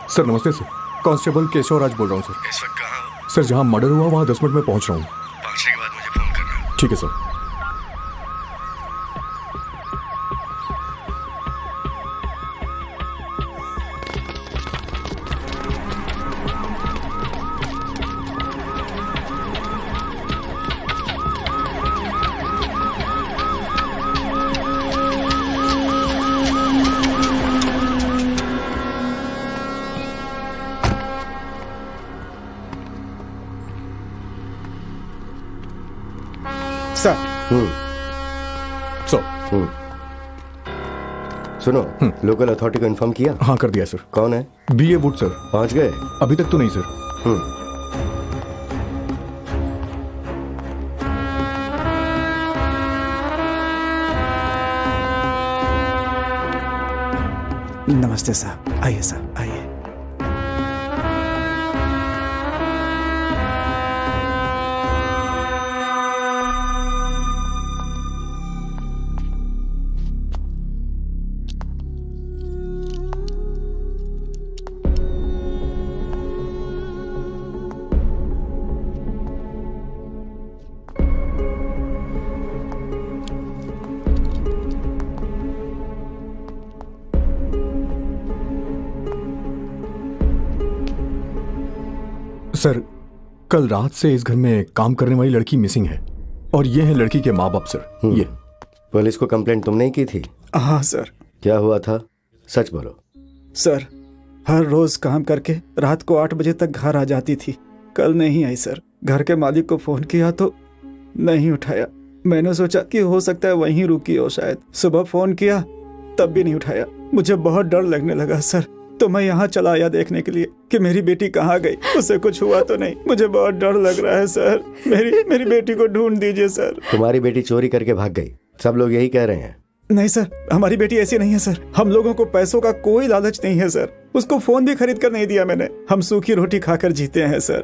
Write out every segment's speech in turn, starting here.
Sir नमस्ते sir, constable Keshav Raj बोल रहा हूँ सर। इस वक्त कहाँ हो? सर जहाँ मर्डर हुआ वहाँ 10 मिनट में पहुँच रहा हूँ। पहुंचने के बाद मुझे फोन करना। ठीक है सर। सर। सर सुनो, लोकल अथॉरिटी को इन्फॉर्म किया? हाँ कर दिया सर। कौन है? BA would sir. पहुंच गए? अभी तक तो नहीं सर। नमस्ते साहब, आइए साहब आइए। सर कल रात से इस घर में काम करने वाली लड़की मिसिंग है और ये है लड़की के माँ बाप सर। ये पुलिस को कंप्लेंट तुमने ही की थी? हाँ सर। क्या हुआ था, सच बोलो। सर हर रोज काम करके रात को 8 बजे तक घर आ जाती थी। कल नहीं आई सर। घर के मालिक को फोन किया तो नहीं उठाया। मैंने सोचा कि हो सकता है वहीं रुकी हो शायद। सुबह फोन किया तब भी नहीं उठाया। मुझे बहुत डर लगने लगा सर, तो मैं यहाँ चला आया देखने के लिए कि मेरी बेटी कहाँ गई, उसे कुछ हुआ तो नहीं। मुझे बहुत डर लग रहा है सर। मेरी बेटी को ढूंढ दीजिए सर। तुम्हारी बेटी चोरी करके भाग गई, सब लोग यही कह रहे हैं। नहीं सर, हमारी बेटी ऐसी नहीं है सर। हम लोगों को पैसों का कोई लालच नहीं है सर। उसको फोन भी खरीद कर नहीं दिया मैंने। हम सूखी रोटी खाकर जीते हैं सर।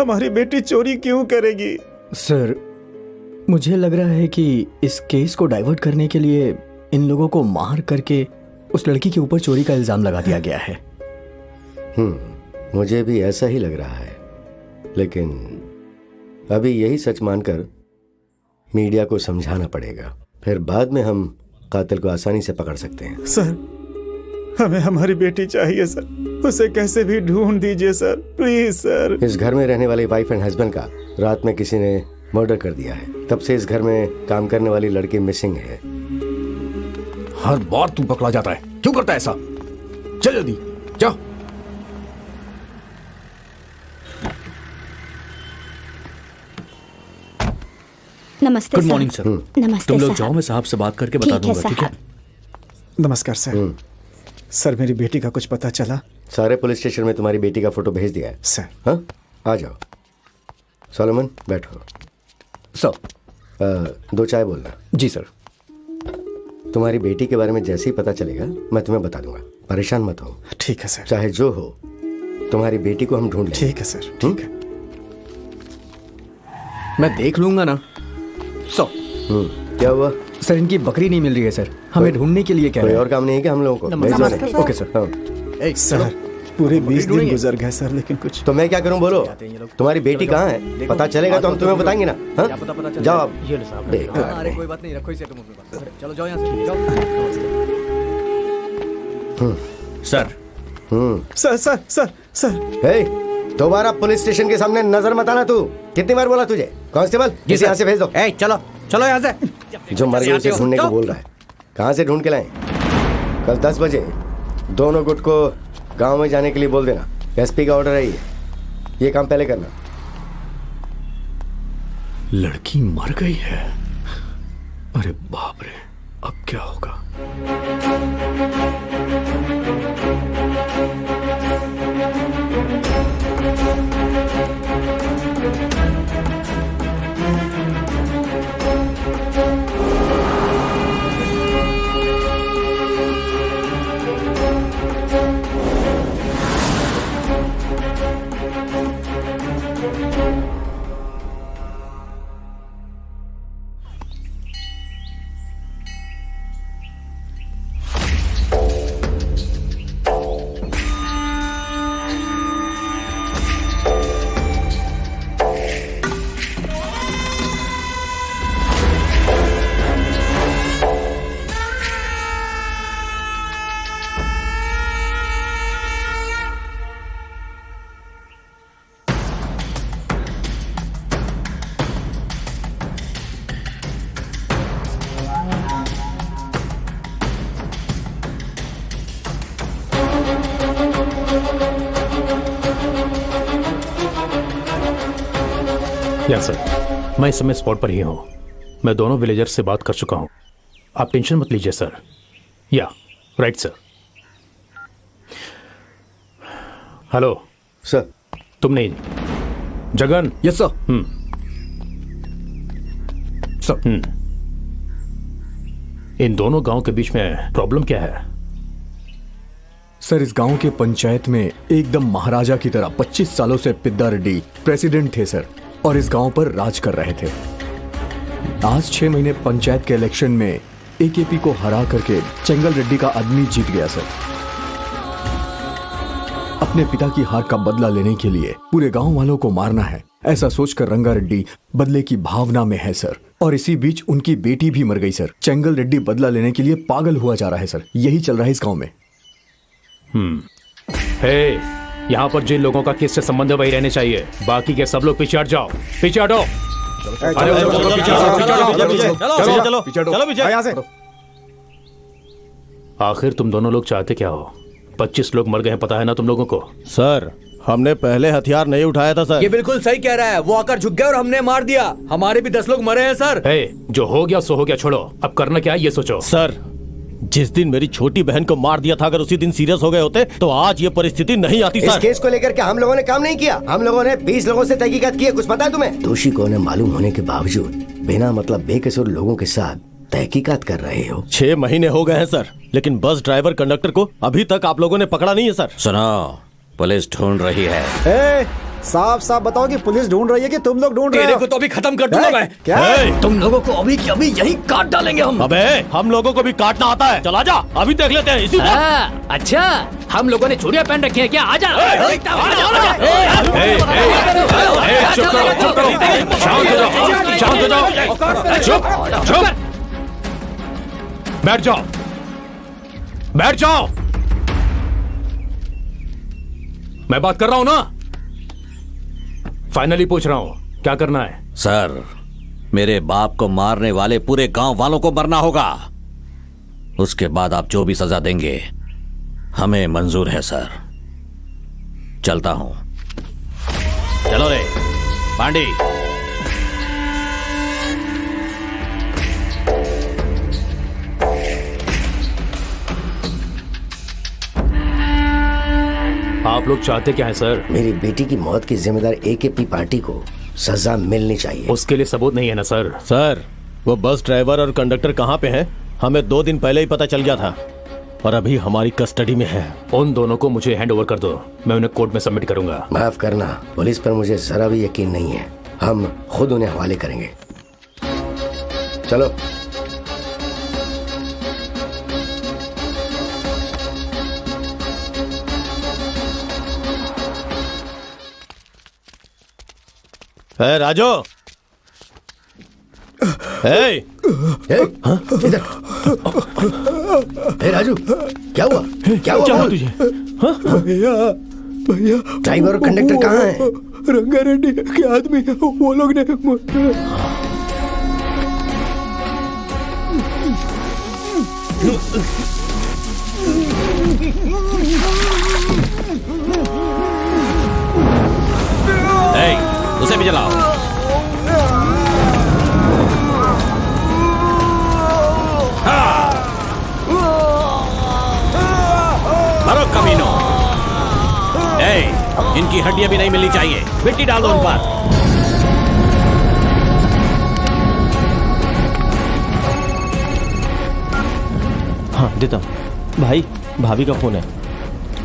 हमारी बेटी चोरी क्यों करेगी? सर मुझे लग रहा है कि इस केस को डाइवर्ट करने के लिए इन लोगों को मार करके उस लड़की के ऊपर चोरी का इल्जाम लगा दिया गया है। मुझे भी ऐसा ही लग रहा है, लेकिन अभी यही सच मानकर मीडिया को समझाना पड़ेगा, फिर बाद में हम कातिल को आसानी से पकड़ सकते हैं। सर हमें हमारी बेटी चाहिए सर। उसे कैसे भी ढूंढ दीजिए सर, प्लीज सर। इस घर में रहने वाले वाइफ एंड हस्बैंड का रात में किसी ने मर्डर कर दिया है। तब से इस घर में काम करने वाली लड़की मिसिंग है। हर बार तू पकड़ा जाता है, क्यों करता है ऐसा? चल जल्दी जा। नमस्ते गुड मॉर्निंग सर। नमस्ते तुम लोग साहब। जाओ, मैं साहब से बात करके बता दूंगा। ठीक है? नमस्कार सर। सर मेरी बेटी का कुछ पता चला? सारे पुलिस स्टेशन में तुम्हारी बेटी का फोटो भेज दिया है सर। हाँ, आ जाओ। सोलोमन बैठो। सर 2 चाय बोलना। जी सर। तुम्हारी बेटी के बारे में जैसे ही पता चलेगा मैं तुम्हें बता दूंगा, परेशान मत हो। ठीक है सर। चाहे जो हो, तुम्हारी बेटी को हम ढूंढ लेंगे। ठीक है सर, ठीक है। मैं देख लूंगा ना। सर क्या हुआ? सर इनकी बकरी नहीं मिल रही है सर, हमें ढूंढने के लिए कह कोई रहे और हैं। काम नहीं है क्या हम लोगों को? नमस्ते भेजो सर। नहीं। Okay sir. हाँ। सर पूरे 20 दिन गुजर गए सर, लेकिन कुछ। तो मैं क्या करूं बोलो? तुम्हारी बेटी कहाँ है? पता चलेगा तो हम तुम्हें बताएंगे ना। हाँ? जाओ आप। बेकार। अरे कोई बात नहीं, रखो इसे तुम अपने पास। चलो जाओ यहाँ से, जाओ। Sir sir sir sir sir. हे, दोबारा पुलिस स्टेशन के सामने नजर मत आना। तू कितनी बार बोला तुझे? कांस्टेबल इसे यहाँ से भेज दो। चलो चलो यहाँ से। जो मर गई उसे ढूंढने को बोल रहा है। कहाँ से ढूंढ के लाएं? कल 10 बजे दोनों गुट को गांव में जाने के लिए बोल देना। SP का ऑर्डर है ये काम पहले करना। लड़की मर गई है। अरे बाप रे, अब क्या होगा? या सर, मैं इस समय स्पॉट पर ही हूँ। मैं दोनों विलेजर्स से बात कर चुका हूँ। आप टेंशन मत लीजिए सर। या राइट सर। Hello sir. तुम नहीं, जगन। Yes sir. सर, इन दोनों गांव के बीच में प्रॉब्लम क्या है? सर इस गांव के पंचायत में एकदम महाराजा की तरह 25 सालों से पिद्दा रेड्डी प्रेसिडेंट थे सर, और इस गांव पर राज कर रहे थे। आज 6 महीने पंचायत के इलेक्शन में एकेपी को हरा करके चेंगल रेड्डी का आदमी जीत गया सर। अपने पिता की हार का बदला लेने के लिए पूरे गांव वालों को मारना है, ऐसा सोचकर रंगा रेड्डी बदले की भावना में है सर। और इसी बीच उनकी बेटी भी मर गई सर। चेंगल रेड्डी बदला लेने के लिए पागल हुआ जा रहा है सर। यही चल रहा है इस गांव में। हे, यहाँ पर जिन लोगों का किससे संबंध है वही रहने चाहिए। बाकी के सब लोग पीछे हट जाओ, पीछे हटो। आखिर तुम दोनों लोग चाहते क्या हो? 25 लोग मर गए हैं, पता है ना तुम लोगों को? सर, हमने पहले हथियार नहीं उठाया था सर। ये बिल्कुल सही कह रहा है। वो आकर झुक गया और हमने मार दिया। हमारे भी 10 लोग मरे हैं सर। हे, जो हो गया सो हो गया, छोड़ो। अब करना क्या है ये सोचो। सर, जिस दिन मेरी छोटी बहन को मार दिया था, अगर उसी दिन सीरियस हो गए होते तो आज ये परिस्थिति नहीं आती सर। इस केस को लेकर के हम लोगों ने काम नहीं किया। हम लोगों ने 20 लोगों से तहकीकात की है। कुछ पता है तुम्हें? दोषी को न मालूम होने के बावजूद बिना मतलब बेकसूर लोगों के साथ तहकीकात कर रहे हो। 6 महीने हो गए हैं सर, लेकिन बस ड्राइवर कंडक्टर को अभी तक आप लोगों ने पकड़ा नहीं है सर। सुनो, पुलिस ढूंढ रही है। साफ साफ बताओ कि पुलिस ढूंढ रही है कि तुम लोग ढूंढ रहे तेरे हो? को तो अभी खत्म कर दूंगा मैं। क्या? तुम लोगों को अभी की अभी यही काट डालेंगे हम। अबे, हम लोगों को भी काटना आता है। चला जा, अभी देख लेते हैं इसी वक्त। अच्छा, हम लोगों ने चूड़ियां पहन रखी है क्या? आजा। चुप करो, चुप करो, शांत हो जाओ, शांत हो जाओ, चुप चुप, बैठ जाओ, बैठ जाओ। मैं बात कर रहा हूं ना। फाइनली पूछ रहा हूं, क्या करना है? सर, मेरे बाप को मारने वाले पूरे गांव वालों को मरना होगा। उसके बाद आप जो भी सजा देंगे हमें मंजूर है सर। चलता हूं। चलो रे पांडी। आप लोग चाहते क्या है सर? मेरी बेटी की मौत की जिम्मेदार एकेपी पार्टी को सजा मिलनी चाहिए। उसके लिए सबूत नहीं है ना सर? सर, वो बस ड्राइवर और कंडक्टर कहाँ पे हैं? हमें 2 दिन पहले ही पता चल गया था और अभी हमारी कस्टडी में है। उन दोनों को मुझे हैंड ओवर कर दो, मैं उन्हें कोर्ट में सबमिट करूंगा। माफ करना, पुलिस पर मुझे जरा भी यकीन नहीं है। हम खुद उन्हें हवाले करेंगे। चलो। राजू, इधर। राजू, क्या हुआ? क्या हुआ तुझे? भैया भैया, ड्राइवर और कंडक्टर कहाँ हैं? रंगा रेड्डी के आदमी वो लोग ने उसे भी जलाओ। मारो कमीनों। इनकी हड्डियां भी नहीं मिलनी चाहिए। मिट्टी डाल दो उन पर। हाँ देता भाई, भाभी का फोन है।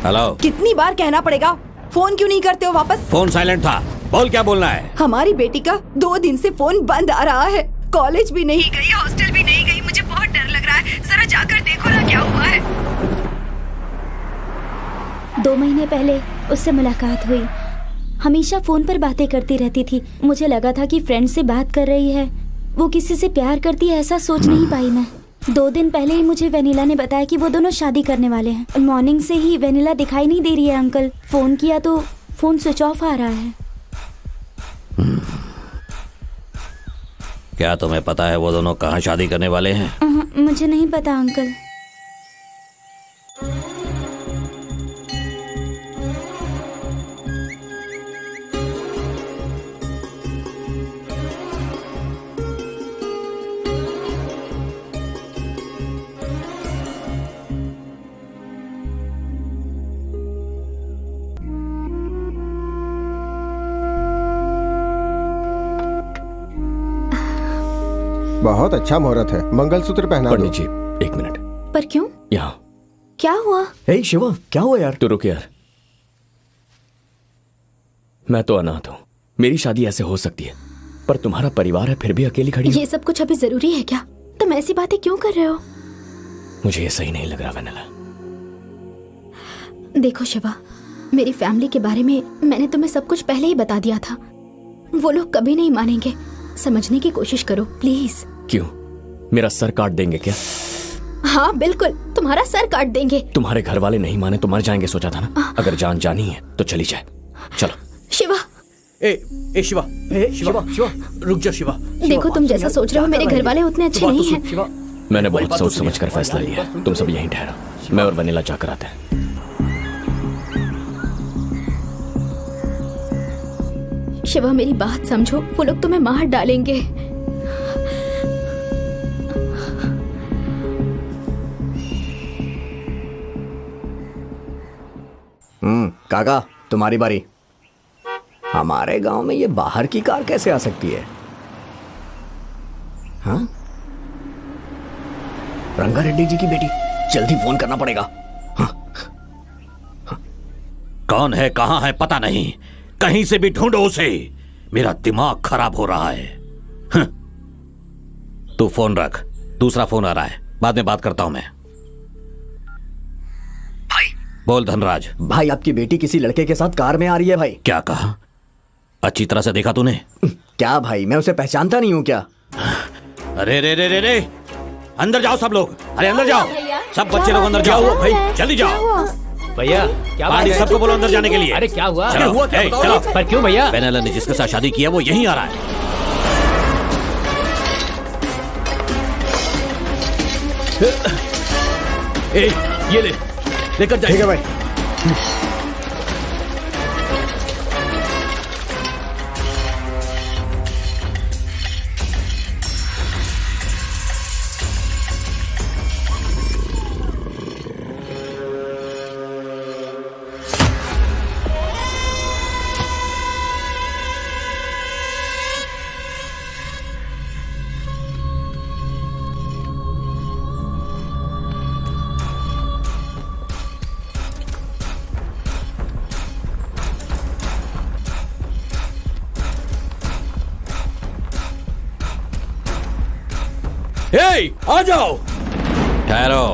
हेलो। कितनी बार कहना पड़ेगा? फोन क्यों नहीं करते हो वापस? फोन साइलेंट था। बोल, क्या बोलना है? हमारी बेटी का 2 दिन से फोन बंद आ रहा है। कॉलेज भी नहीं गई, हॉस्टल भी नहीं गई। मुझे बहुत डर लग रहा है। जरा जाकर देखो ना क्या हुआ है। 2 महीने पहले उससे मुलाकात हुई। हमेशा फोन पर बातें करती रहती थी। मुझे लगा था कि फ्रेंड से बात कर रही है, वो किसी से प्यार करती है, ऐसा सोच नहीं पाई मैं। 2 दिन पहले ही मुझे वेनिला ने बताया कि वो दोनों शादी करने वाले हैं। मॉर्निंग से ही वेनिला दिखाई नहीं दे रही है अंकल। फोन किया तो फोन स्विच ऑफ आ रहा है। क्या तुम्हें पता है वो दोनों कहाँ शादी करने वाले हैं? मुझे नहीं पता अंकल। बहुत अच्छा मुहूर्त है, मंगलसूत्र पहना दो। पंडित जी, एक मिनट। पर क्यों? यहाँ। क्या हुआ? हे शिवा, क्या हुआ यार? तू रुक यार। मैं तो अनाथ हूँ, मेरी शादी ऐसे हो सकती है, पर तुम्हारा परिवार है, फिर भी अकेली खड़ी हो। ये सब कुछ अभी जरूरी है क्या? तुम ऐसी बातें क्यों कर रहे हो? मुझे ये सही नहीं लग रहा वेनेला। देखो शिवा, मेरी फैमिली के बारे में मैंने तुम्हें सब कुछ पहले ही बता दिया था। वो लोग कभी नहीं मानेंगे। समझने की कोशिश करो प्लीज। क्यों? मेरा सर काट देंगे क्या? हाँ बिल्कुल, तुम्हारा सर काट देंगे। तुम्हारे घर वाले नहीं माने तो मर जाएंगे, सोचा था ना। अगर जान जानी है तो चली जाए। चलो। शिवा, ए शिवा, शिवा, रुक जा शिवा। देखो तुम जैसा सोच रहे हो मेरे घर वाले उतने अच्छे नहीं हैं। मैंने बहुत सोच समझ कर फैसला लिया। तुम सब यहीं ठहरो, मैं और वनीला जाकर आते हैं। शिवा मेरी बात समझो, वो लोग तुम्हें मार डालेंगे। काका, तुम्हारी बारी। हमारे गांव में ये बाहर की कार कैसे आ सकती है? हाँ, रंगा रेड्डी जी की बेटी। जल्दी फोन करना पड़ेगा। कौन है, कहां है, पता नहीं। कहीं से भी ढूंढो उसे। मेरा दिमाग खराब हो रहा है। तू फोन रख, दूसरा फोन आ रहा है, बाद में बात करता हूं मैं। भाई बोल धनराज। भाई, आपकी बेटी किसी लड़के के साथ कार में आ रही है भाई। क्या कहा? अच्छी तरह से देखा तूने? क्या भाई, मैं उसे पहचानता नहीं हूँ क्या? अरे रे रे रे रे, अंदर जाओ सब लोग। अरे अंदर जाओ, सब बच्चे लोग अंदर जाओ। भाई जल्दी जाओ भैया। क्या पानी सबको बोलो अंदर जाने के लिए। अरे क्या हुआ? चलो, हुआ क्या? ए, बताओ चलो। ना। पर क्यों भैया? वेनेला ने जिसके साथ शादी किया वो यहीं आ रहा है। ए, ये ले, लेकर जाइए। ठीक है भाई। ए, आ जाओ। ठहरो।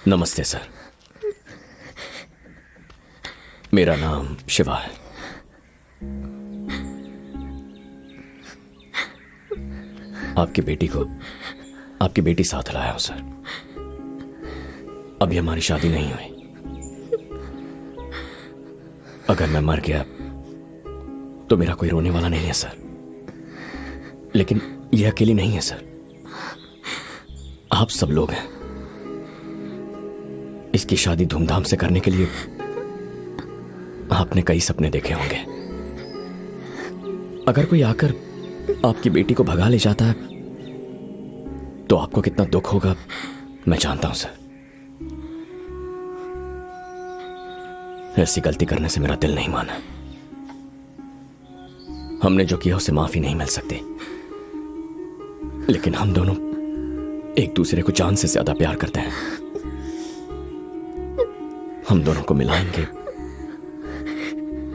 नमस्ते सर, मेरा नाम शिवा है। आपकी बेटी साथ लाया हूं सर। अभी हमारी शादी नहीं हुई। अगर मैं मर गया तो मेरा कोई रोने वाला नहीं है सर। लेकिन यह अकेली नहीं है सर, आप सब लोग हैं। इसकी शादी धूमधाम से करने के लिए आपने कई सपने देखे होंगे। अगर कोई आकर आपकी बेटी को भगा ले जाता है तो आपको कितना दुख होगा मैं जानता हूं सर। ऐसी गलती करने से मेरा दिल नहीं माना। हमने जो किया उसे माफी नहीं मिल सकती, लेकिन हम दोनों एक दूसरे को जान से ज्यादा प्यार करते हैं। हम दोनों को मिलाएंगे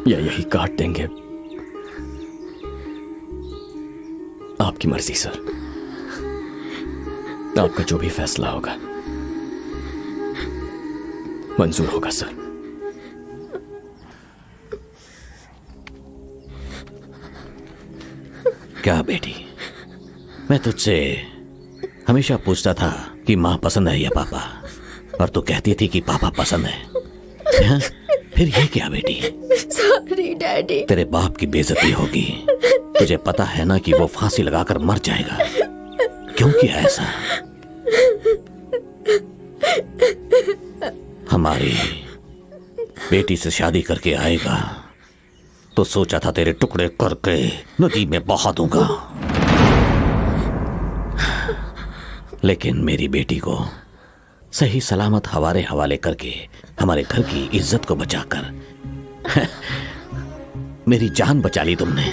या यही काट देंगे, आपकी मर्जी सर। आपका जो भी फैसला होगा मंजूर होगा सर। क्या बेटी, मैं तुझसे हमेशा पूछता था कि माँ पसंद है या पापा, और तू कहती थी कि पापा पसंद है। हाँ? फिर ये क्या बेटी? Sorry daddy. तेरे बाप की बेइज्जती होगी। तुझे पता है ना कि वो फांसी लगाकर मर जाएगा। क्यों किया ऐसा? हमारी बेटी से शादी करके आएगा तो सोचा था तेरे टुकड़े करके नदी में बहा दूंगा, लेकिन मेरी बेटी को सही सलामत हवाले करके हमारे घर की इज्जत को बचाकर मेरी जान बचा ली तुमने।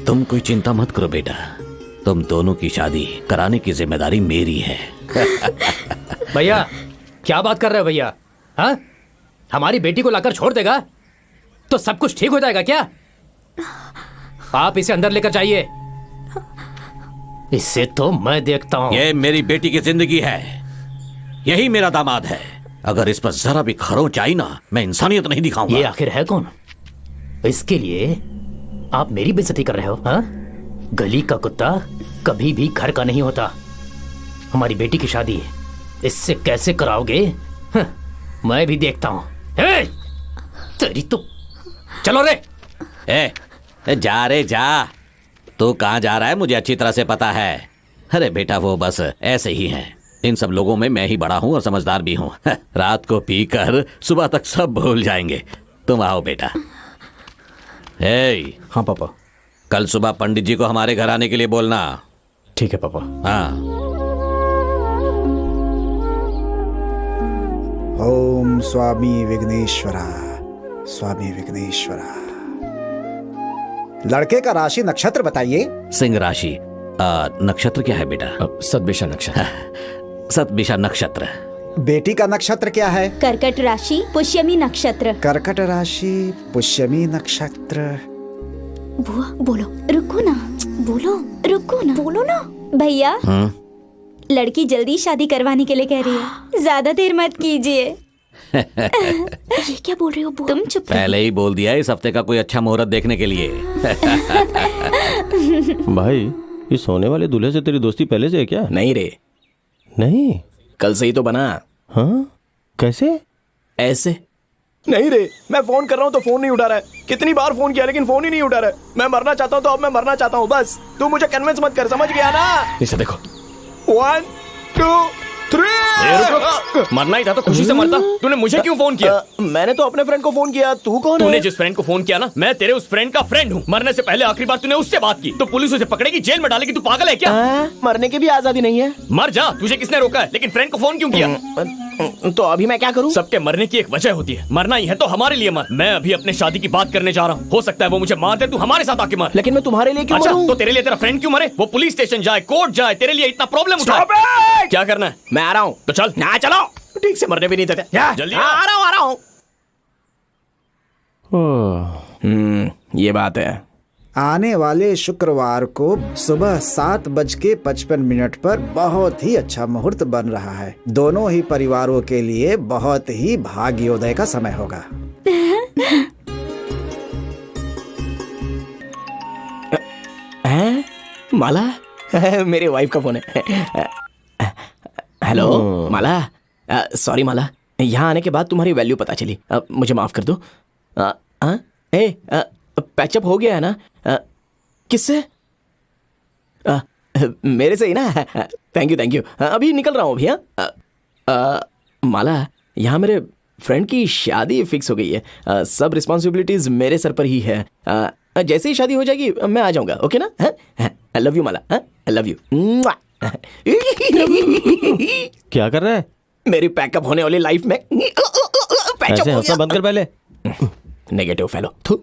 तुम कोई चिंता मत करो बेटा, तुम दोनों की शादी कराने की जिम्मेदारी मेरी है। भैया क्या बात कर रहे हो भैया? हाँ, हमारी बेटी को लाकर छोड़ देगा तो सब कुछ ठीक हो जाएगा क्या? आप इसे अंदर लेकर जाइए, इससे तो मैं देखता हूं। ये मेरी बेटी की जिंदगी है, यही मेरा दामाद है। अगर इस पर जरा भी खरोंच आई ना, मैं इंसानियत नहीं दिखाऊंगा। ये आखिर है कौन? इसके लिए आप मेरी बेइज्जती कर रहे हो? हाँ, गली का कुत्ता कभी भी घर का नहीं होता। हमारी बेटी की शादी इससे कैसे कराओगे? हाँ, मैं भी देखता हूं। तेरी तो चलो रे। जा रे जा, तू कहाँ जा रहा है मुझे अच्छी तरह से पता है। अरे बेटा वो बस ऐसे ही हैं। इन सब लोगों में मैं ही बड़ा हूँ और समझदार भी हूँ। रात को पीकर सुबह तक सब भूल जाएंगे। तुम आओ बेटा। हाँ पापा। कल सुबह पंडित जी को हमारे घर आने के लिए बोलना। ठीक है पापा। हाँ। ओम स्वामी विघ्नेश्वरा, स्वामी विघ्नेश्वरा। लड़के का राशि नक्षत्र बताइए। सिंह राशि। नक्षत्र क्या है बेटा? सतभिषा नक्षत्र। सतभिषा नक्षत्र। बेटी का नक्षत्र क्या है? कर्कट राशि, पुष्यमी नक्षत्र। कर्कट राशि, पुष्यमी नक्षत्र। बुआ बोलो, रुको ना, बोलो ना भैया। लड़की जल्दी शादी करवाने के लिए कह रही है, ज्यादा देर मत कीजिए। ये क्या बोल रही हो बुआ? तुम चुप। पहले ही बोल दिया इस हफ्ते का कोई अच्छा मुहूर्त देखने के लिए। भाई, ये सोने वाले दूल्हे से तेरी दोस्ती पहले से है क्या? नहीं रे, नहीं, कल से ही तो बना। हाँ, कैसे? ऐसे नहीं रे, मैं फोन कर रहा हूँ तो फोन नहीं उठा रहा है। कितनी बार फोन किया लेकिन फोन ही नहीं उठा रहा है। मैं मरना चाहता हूँ तो अब मैं मरना चाहता हूँ, बस तू मुझे कन्विंस मत कर, समझ गया ना? इसे देखो। 1 2 3। मरना ही था तो खुशी से मरता। तूने मुझे क्यों फोन किया? मैंने तो अपने फ्रेंड को फोन किया। तू कौन है? तूने जिस फ्रेंड को फोन किया ना, मैं तेरे उस फ्रेंड का फ्रेंड हूँ। मरने से पहले आखिरी बार तूने उससे बात की तो पुलिस उसे पकड़ेगी, जेल में डालेगी। तू पागल है क्या? मरने की भी आजादी नहीं है। मर जा, तुझे किसने रोका है? लेकिन फ्रेंड को फोन क्यों किया? तो अभी मैं क्या करूँ? सबके मरने की एक वजह होती है, मरना ही है तो हमारे लिए मर। मैं अभी अपने शादी की बात करने जा रहा हूँ, हो सकता है वो मुझे मार दे, तू हमारे साथ आके मर। लेकिन मैं तुम्हारे लिए क्यों मरूं? तो तेरे लिए तेरा फ्रेंड क्यों मरे? वो पुलिस स्टेशन जाए, कोर्ट जाए, तेरे लिए इतना प्रॉब्लम उठाए। क्या करना है? मैं आ रहा हूँ। तो चल ना, चलो। ठीक से मरने भी नहीं देते। जल्दी आ रहा हूँ। ये बात है। आने वाले शुक्रवार को सुबह 7:55 पर बहुत ही अच्छा मुहूर्त बन रहा है। दोनों ही परिवारों के लिए बहुत ही भाग्योदय का समय होगा। माला, मेरे वाइफ का फोन है। हेलो माला, सॉरी माला, यहाँ आने के बाद तुम्हारी वैल्यू पता चली। मुझे माफ कर दो। पैचअप हो गया है ना? किससे? मेरे से ही ना? Thank you. अभी निकल रहा हूँ अभी। माला, यहाँ मेरे फ्रेंड की शादी फिक्स हो गई है। सब रिस्पॉन्सिबिलिटीज मेरे सर पर ही है। जैसे ही शादी हो जाएगी मैं आ जाऊंगा, ओके ना? I love you Mala, I love you. क्या कर रहा है? मेरी पैकअप होने वाली लाइफ में ऐसे हंसना बंद कर पहले। Negative fellow. थू।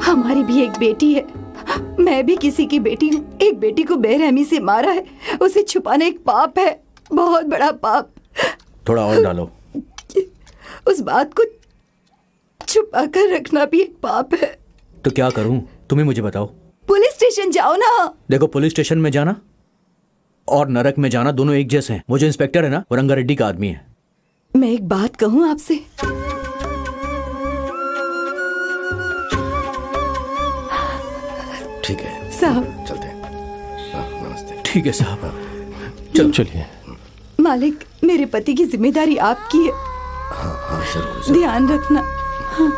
हमारी भी एक बेटी है, मैं भी किसी की बेटी हूँ। एक बेटी को बेरहमी से मारा है, उसे छुपाना एक पाप है, बहुत बड़ा पाप। थोड़ा और डालो। उस बात को छुपा कर रखना भी एक पाप है। तो क्या करूं? तुम्हें मुझे बताओ। पुलिस स्टेशन जाओ ना। देखो, पुलिस स्टेशन में जाना और नरक में जाना दोनों एक जैसे हैं। वो जो इंस्पेक्टर है ना, वो रंगा रेड्डी का आदमी है। मैं एक बात कहूँ आपसे। ठीक है साहब चलते हैं। नमस्ते। ठीक है साहब, चलो चलिए। मालिक, मेरे पति की जिम्मेदारी आपकी है। हाँ जरूर। ध्यान रखना। हाँ।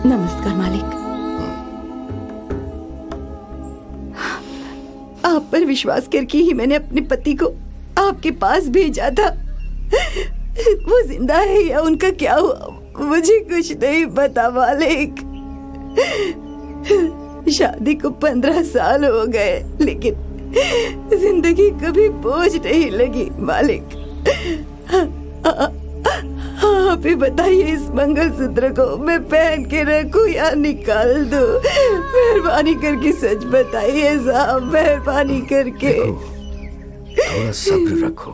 नमस्कार मालिक। आप पर विश्वास करके ही मैंने अपने पति को आपके पास भेजा था। वो जिंदा है या उनका क्या हुआ मुझे कुछ नहीं पता मालिक। शादी को 15 साल हो गए, लेकिन जिंदगी कभी बोझ नहीं लगी मालिक। आप ही बताइए, इस मंगलसूत्र को मैं पहन के रखूं या निकाल दूं? मेहरबानी करके सच बताइए साहब, मेहरबानी करके। थोड़ा सब्र रखो,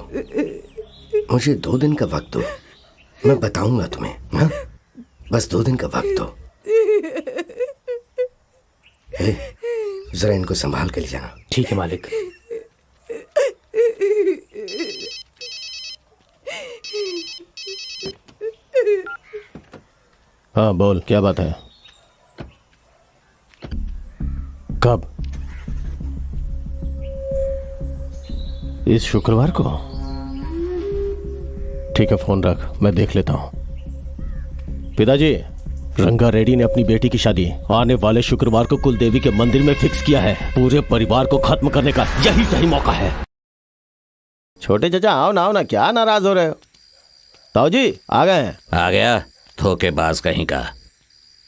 मुझे 2 दिन का वक्त दो, मैं बताऊंगा तुम्हें। हाँ? बस 2 दिन का वक्त दो। जरा इनको संभाल के ले जाना। ठीक है मालिक। हाँ बोल, क्या बात है? कब? इस शुक्रवार को? ठीक है, फोन रख, मैं देख लेता हूं। पिताजी, रंगा रेड्डी ने अपनी बेटी की शादी आने वाले शुक्रवार को कुलदेवी के मंदिर में फिक्स किया है। पूरे परिवार को खत्म करने का यही सही मौका है। छोटे चाचा आओ ना, क्या नाराज हो रहे हो? ताऊ जी आ गए हैं। आ गया धोखेबाज कहीं का।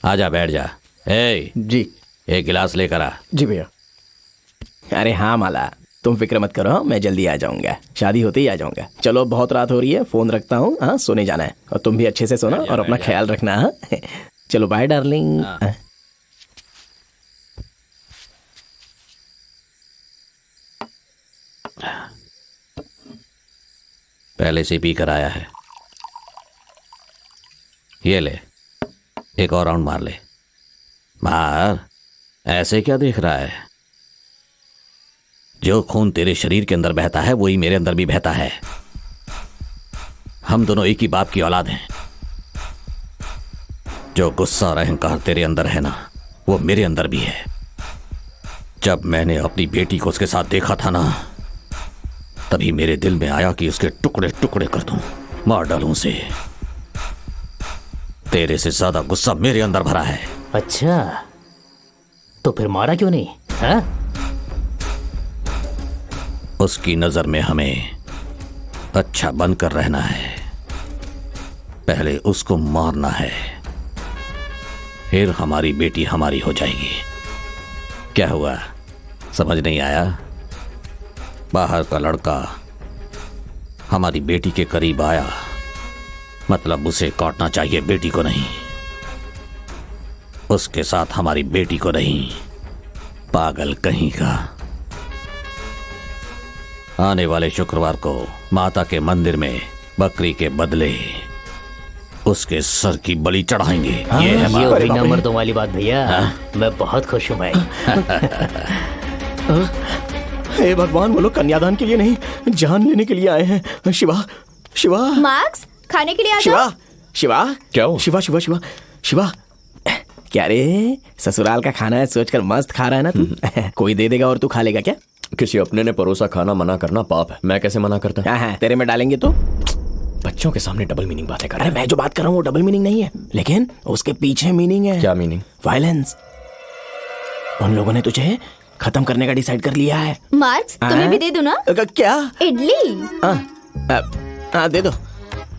आजा बैठ जा। ए जी। एक गिलास लेकर आ। जी भैया। अरे हाँ माला, तुम फिक्र मत करो, मैं जल्दी आ जाऊंगा। शादी होते ही आ जाऊंगा। चलो, बहुत रात हो रही है, फोन रखता हूँ। हाँ, सोने जाना है और तुम भी अच्छे से सोना और अपना ख्याल रखना। हाँ चलो, बाय डार्लिंग। पहले से पी कर आया है। ये ले, एक और राउंड मार ले। मार, ऐसे क्या देख रहा है? जो खून तेरे शरीर के अंदर बहता है वही मेरे अंदर भी बहता है। हम दोनों एक ही बाप की औलाद हैं। जो गुस्सा और अहंकार तेरे अंदर है ना, वो मेरे अंदर भी है। जब मैंने अपनी बेटी को उसके साथ देखा था ना, तभी मेरे दिल में आया कि उसके टुकड़े टुकड़े कर दूं, मार डालूं उसे। तेरे से ज्यादा गुस्सा मेरे अंदर भरा है। अच्छा, तो फिर मारा क्यों नहीं? हाँ? उसकी नजर में हमें अच्छा बनकर रहना है। पहले उसको मारना है, फिर हमारी बेटी हमारी हो जाएगी। क्या हुआ, समझ नहीं आया? बाहर का लड़का हमारी बेटी के करीब आया, मतलब उसे काटना चाहिए, बेटी को नहीं। उसके साथ हमारी बेटी को नहीं। पागल कहीं का। आने वाले शुक्रवार को माता के मंदिर में बकरी के बदले उसके सर की बलि चढ़ाएंगे। ये है बिना मर्दों वाली बात भैया। मैं बहुत खुश हूं भाई। हे भगवान, वो लोग कन्यादान के लिए नहीं, जान लेने के लिए आए हैं। शिवा, शिवा, मार्क्स, खाने के लिए आ शिवा, जाओ। शिवा, क्या हो? शिवा, शिवा, शिवा, शिवा। क्या रे, ससुराल का खाना है सोचकर मस्त खा रहा है ना तू? कोई दे देगा और तू खा लेगा क्या? किसी अपने ने परोसा खाना मना करना पाप है। मैं कैसे मना करता? हाँ, तेरे में डालेंगे तो? बच्चों के सामने डबल मीनिंग बातें कर रहे अरे मैं जो बात कर रहा हूँ वो डबल मीनिंग नहीं है, लेकिन उसके पीछे मीनिंग है। क्या मीनिंग? वायलेंस। उन लोगों ने तुझे खत्म करने का डिसाइड कर लिया है। मार्क्स, तुम्हें भी दे दूं ना? क्या? इडली। दे दो।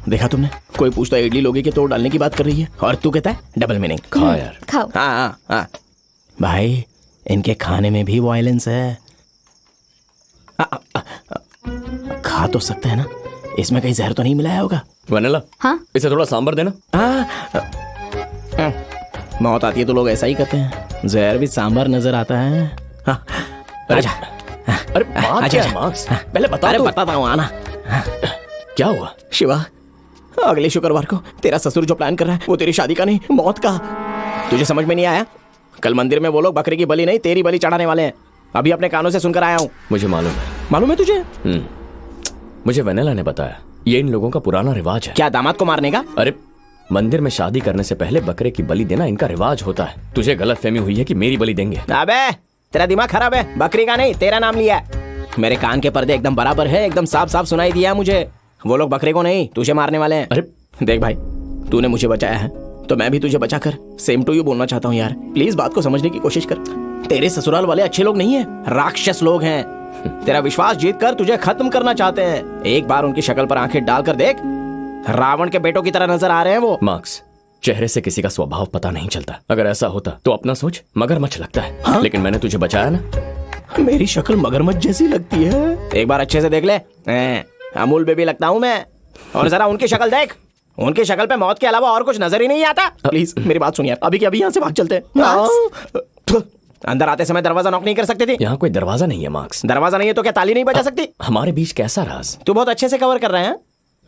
देखा तुमने, कोई पूछता है इडली लोगे कि तोड़ डालने की बात कर रही है, और तू कहता है डबल मीनिंग। खा यार। खाओ। हाँ भाई, इनके खाने में भी वायलेंस है। खा तो सकते हैं ना, इसमें कहीं जहर तो नहीं मिलाया होगा? वनीला, हाँ? इसे थोड़ा सांबर देना। मौत आती है तो लोग ऐसा ही करते हैं, जहर भी सांबर नजर आता है। अरे बात क्या है मार्क्स? पहले बता। अरे बताता हूँ, आना। क्या हुआ? शिवा, अगले शुक्रवार को तेरा ससुर जो प्लान कर रहा है वो तेरी शादी का नहीं, मौत का। तुझे समझ में नहीं आया? कल मंदिर में वो लोग बकरे की बलि नहीं तेरी बलि चढ़ाने वाले हैं। अभी अपने कानों से सुनकर आया हूँ। मुझे मालूम है। मालूम है तुझे? मुझे वेनेला ने बताया, ये इन लोगों का पुराना रिवाज है। क्या दामाद को मारने का? अरे मंदिर में शादी करने से पहले बकरे की बलि देना इनका रिवाज होता है। तुझे गलतफहमी हुई है कि मेरी बलि देंगे। अबे तेरा दिमाग खराब है, बकरी का नहीं तेरा नाम लिया है। मेरे कान के पर्दे एकदम बराबर है, एकदम साफ साफ सुनाई दिया मुझे। वो लोग बकरे को नहीं तुझे मारने वाले हैं। अरे देख भाई, तूने मुझे बचाया है तो मैं भी तुझे बचाकर सेम टू यू बोलना चाहता हूँ यार। प्लीज बात को समझने की कोशिश कर। तेरे ससुराल वाले अच्छे लोग नहीं है, राक्षस लोग हैं। तेरा विश्वास जीत कर तुझे खत्म करना चाहते हैं। एक बार उनकी शक्ल पर आंखें डालकर देख, रावण के बेटों की तरह नजर आ रहे हैं वो। मार्क्स, चेहरे से किसी का स्वभाव पता नहीं चलता। अगर ऐसा होता तो अपना सोच मगरमच्छ लगता है। हाँ? लेकिन मैंने तुझे बचाया ना। मेरी शक्ल मगरमच्छ जैसी लगती है, एक बार अच्छे से देख ले। अमूल बेबी लगता हूँ मैं। और जरा उनकी शक्ल देख, उनकी शक्ल पे मौत के अलावा और कुछ नजर ही नहीं आता। प्लीज मेरी बात सुन यार, अभी के अभी यहाँ से भाग चलते हैं। अंदर आते समय दरवाजा नॉक नहीं कर सकते थे? यहाँ कोई दरवाजा नहीं है मार्क्स। दरवाजा नहीं है तो क्या ताली नहीं बजा सकती? हमारे बीच कैसा राज? तू बहुत अच्छे से कवर कर रहे हैं।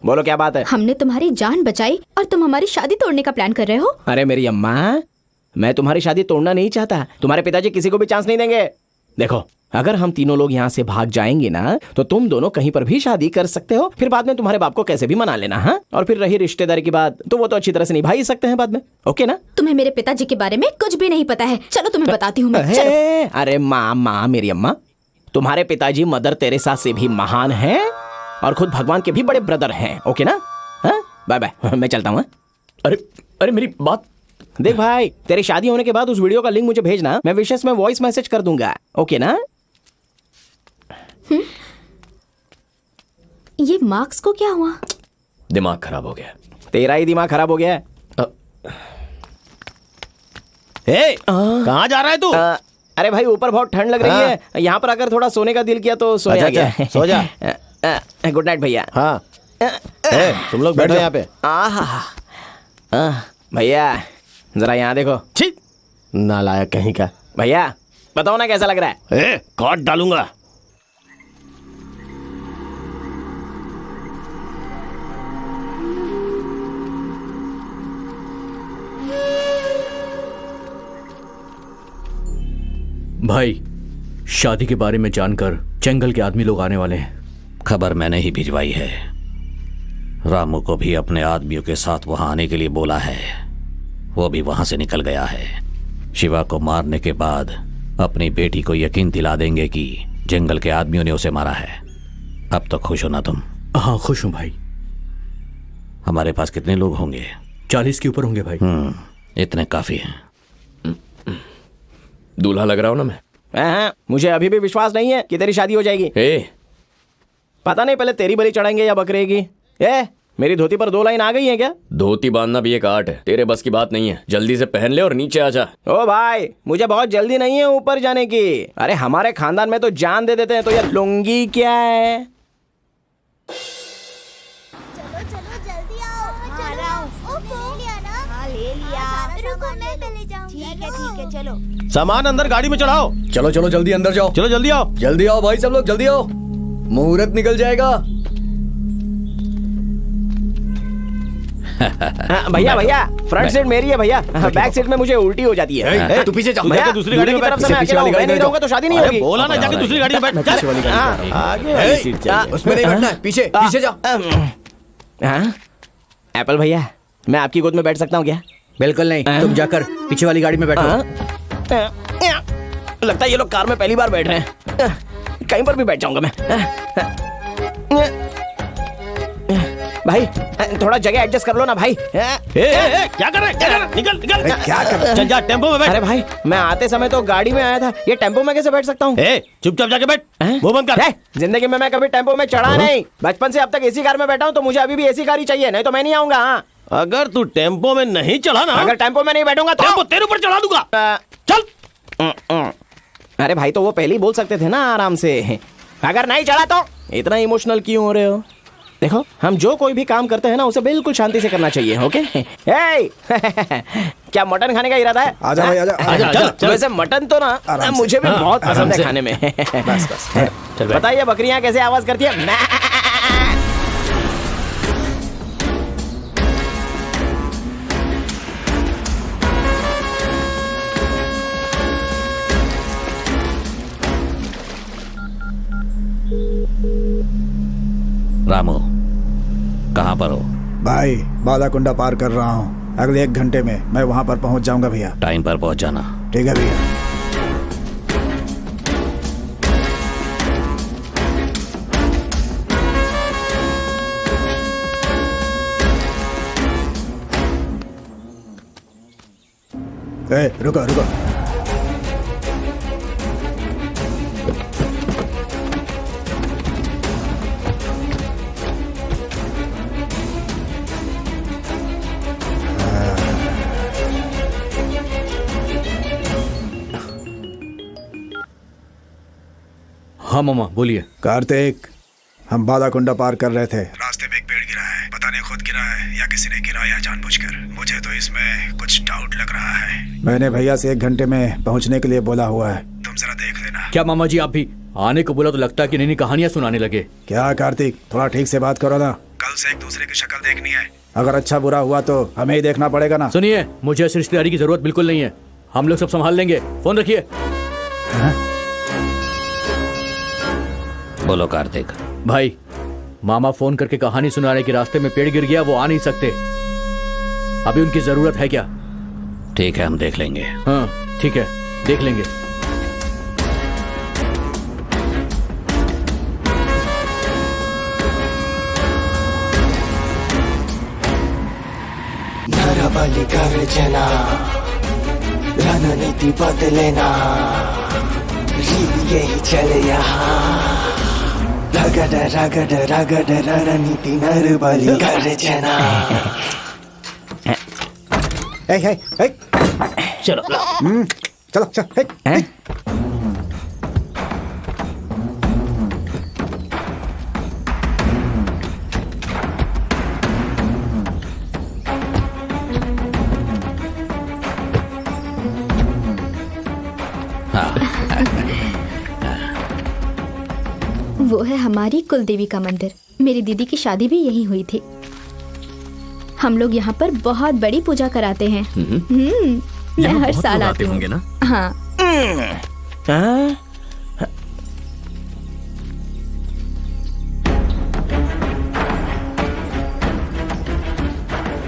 बोलो क्या बात है? हमने तुम्हारी जान बचाई और तुम हमारी शादी तोड़ने का प्लान कर रहे हो? अरे मेरी अम्मा, मैं तुम्हारी शादी तोड़ना नहीं चाहता। तुम्हारे पिताजी किसी को भी चांस नहीं देंगे। देखो, अगर हम तीनों लोग यहाँ से भाग जाएंगे ना तो तुम दोनों कहीं पर भी शादी कर सकते हो। फिर बाद में तुम्हारे बाप को कैसे भी मना लेना। हाँ, और फिर रही रिश्तेदारी की बात तो वो तो अच्छी तरह से निभा ही सकते हैं बाद में। ओके ना? तुम्हें मेरे पिताजी के बारे में कुछ भी नहीं पता है। चलो तुम्हें बताती हूँ मैं। चलो। अरे माँ मेरी अम्मा, तुम्हारे पिताजी मदर तेरेसा से भी महान हैं और खुद भगवान के भी बड़े ब्रदर हैं। ओके ना? बाय बाय, मैं चलता हूँ। अरे मेरी बात देख भाई, तेरी शादी होने के बाद उस वीडियो का लिंक मुझे भेजना, मैं विशेष में वॉइस मैसेज कर दूंगा। ओके ना? ये मार्क्स को क्या हुआ? दिमाग खराब हो गया। तेरा ही दिमाग खराब हो गया है। कहाँ जा रहा है तू? अरे भाई, ऊपर बहुत ठंड लग रही है। यहाँ पर अगर थोड़ा सोने का दिल किया तो सो गया। सो जा। गुड नाइट भैया। हाँ, तुम लोग बैठो यहाँ पे। भैया जरा यहाँ देखो। छी, नालायक कहीं का। भैया बताओ ना कैसा लग रहा है? काट डालूंगा। भाई, शादी के बारे में जानकर जंगल के आदमी लोग आने वाले हैं। खबर मैंने ही भिजवाई है। रामू को भी अपने आदमियों के साथ वहां आने के लिए बोला है। वो भी वहां से निकल गया है। शिवा को मारने के बाद अपनी बेटी को यकीन दिला देंगे कि जंगल के आदमियों ने उसे मारा है। अब तो खुश हो ना तुम? हाँ खुश हूँ भाई। हमारे पास कितने लोग होंगे? 40 के ऊपर होंगे भाई। इतने काफी हैं। दूल्हा लग रहा हूं ना मैं? मुझे अभी भी विश्वास नहीं है कि तेरी शादी हो जाएगी। पता नहीं पहले तेरी बलि चढ़ाएंगे या बकरे की। मेरी धोती पर 2 लाइन आ गई है क्या? धोती बांधना भी एक आर्ट है, तेरे बस की बात नहीं है। जल्दी से पहन ले और नीचे आ जा। ओ भाई, मुझे बहुत जल्दी नहीं है ऊपर जाने की। अरे हमारे खानदान में तो जान दे देते हैं, तो ये लुंगी क्या है? चलो। सामान अंदर गाड़ी में चढ़ाओ। चलो चलो जल्दी अंदर जाओ। चलो जल्दी आओ। जल्दी आओ भाई सब लोग, जल्दी आओ, मुहूर्त निकल जाएगा। भैया भैया, फ्रंट सीट मेरी है भैया, बैक सीट में मुझे उल्टी हो जाती है। तू पीछे जा। भैया, दूसरी गाड़ी में की तरफ से मैं अकेला हूं, मैं नहीं रहूंगा तो शादी नहीं होगी। बोला ना, जाके दूसरी गाड़ी में बैठ। आगे वाली सीट चाहिए। उसमें नहीं बैठना है, पीछे पीछे जाओ। एप्पल भैया, मैं आपकी गोद में बैठ सकता हूँ क्या? बिल्कुल नहीं, तुम जाकर पीछे वाली गाड़ी में बैठो। लगता है ये लोग कार में पहली बार बैठ रहे हैं। कहीं पर भी बैठ जाऊंगा मैं। भाई थोड़ा जगह एडजस्ट कर लो ना भाई। क्या कर रहे हैं? निकल निकल। क्या कर रहे हैं? चल जा, टेम्पो में बैठ। अरे भाई, मैं आते समय तो गाड़ी में आया था, ये टेम्पो में कैसे बैठ सकता हूँ? चुपचाप जाके बैठ। मुंह बंद कर। जिंदगी में मैं कभी टेम्पो में चढ़ा नहीं। बचपन से अब तक एसी कार में बैठा हूँ, तो मुझे अभी भी एसी कार ही चाहिए, नहीं तो मैं नहीं आऊंगा। अगर तू टेम्पो में नहीं चढ़ा ना, अगर टेम्पो में नहीं बैठूंगा तो टेम्पो तेरे ऊपर चढ़ा दूंगा। चल। अरे भाई, तो वो पहले ही बोल सकते थे ना आराम से। अगर नहीं चढ़ा तो इतना इमोशनल क्यों हो रहे हो? देखो, हम जो कोई भी काम करते हैं ना, उसे बिल्कुल शांति से करना चाहिए। ओके? क्या मटन खाने का इरादा है? आजा भाई, आजा। वैसे मटन तो ना मुझे भी बहुत पसंद है खाने में। बताइए, बकरियां कैसे आवाज करती है? रामू, कहाँ पर हो? भाई बालाकुंडा पार कर रहा हूँ, अगले 1 घंटे में मैं वहाँ पर पहुँच जाऊंगा भैया। टाइम पर पहुँच जाना। ठीक है भैया। रुको रुको। हाँ मामा बोलिए। कार्तिक, हम बालाकुंडा पार कर रहे थे, रास्ते में एक पेड़ गिरा है। पता नहीं खुद गिरा है या किसी ने गिराया जानबूझकर। मुझे तो इसमें कुछ डाउट लग रहा है। मैंने भैया से 1 घंटे में पहुंचने के लिए बोला हुआ है, तुम जरा देख लेना। क्या मामा जी, आप भी आने को बोला तो लगता है कि नई कहानियां सुनाने लगे। क्या कार्तिक, थोड़ा ठीक से बात करो ना। कल से एक दूसरे की शक्ल देखनी है। अगर अच्छा बुरा हुआ तो हमें ही देखना पड़ेगा ना। सुनिए, मुझे इस रिश्तेदारी की जरूरत बिल्कुल नहीं है। हम लोग सब संभाल लेंगे। फोन रखिए। बोलो कार्तिक। भाई, मामा फोन करके कहानी सुना रहे कि रास्ते में पेड़ गिर गया, वो आ नहीं सकते। अभी उनकी जरूरत है क्या? ठीक है, हम देख लेंगे। हाँ ठीक है, देख लेंगे। नरबली गर्जना, रणनीति बदलेना, रीत यही चले यहाँ। रगड़ रगड़ रगड़ रणनीति नरबली गर्जना। चलो चलो चलो। वो है हमारी कुलदेवी का मंदिर। मेरी दीदी की शादी भी यहीं हुई थी। हम लोग यहाँ पर बहुत बड़ी पूजा कराते हैं। मैं हर साल आती हूँ ना। हाँ।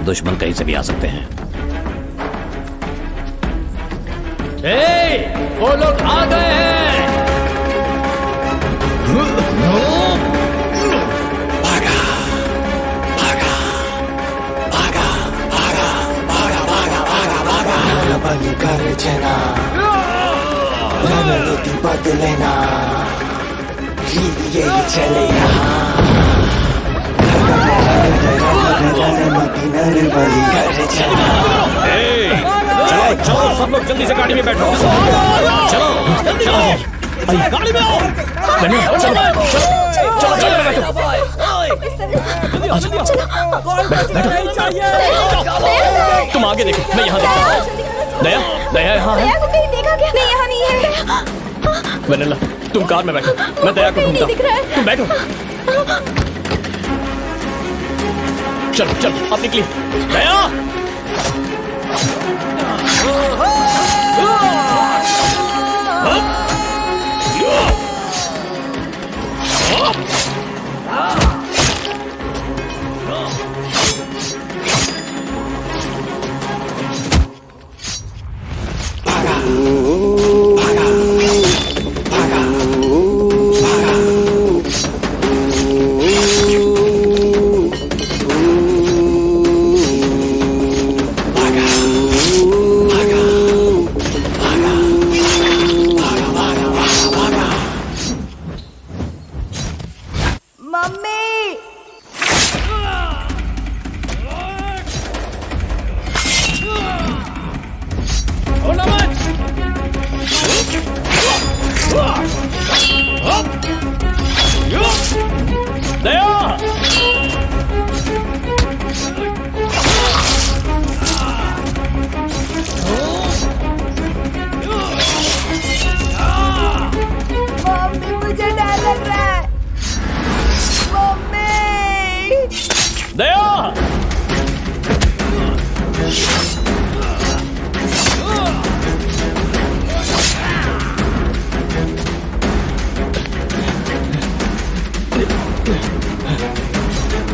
दुश्मन कहीं से भी आ सकते हैं। वो लोग आ गए हैं। भागा भागा भागा भागा भागा भागा भागा भागा। नरबली गर्जना, रणनीति बदलेना, रीत यही चले यहाँ। रणनीति नरबली गर्जना। चलो चलो, सब लोग जल्दी से गाड़ी में बैठो। चलो चलो गाड़ी में आओ। चलो चलो चलो चलो तुम आगे देखो, मैं यहाँ देखता हूँ। दया दया यहाँ है। देखा क्या? नहीं, यहाँ नहीं है। वनीला, तुम कार में बैठो, मैं दया को ढूंढता हूँ। तुम बैठो। चलो चलो, अब निकली। दया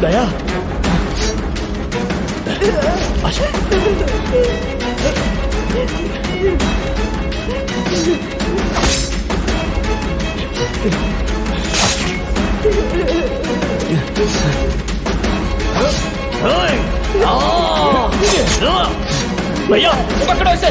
दया भैया पकड़ो इसे।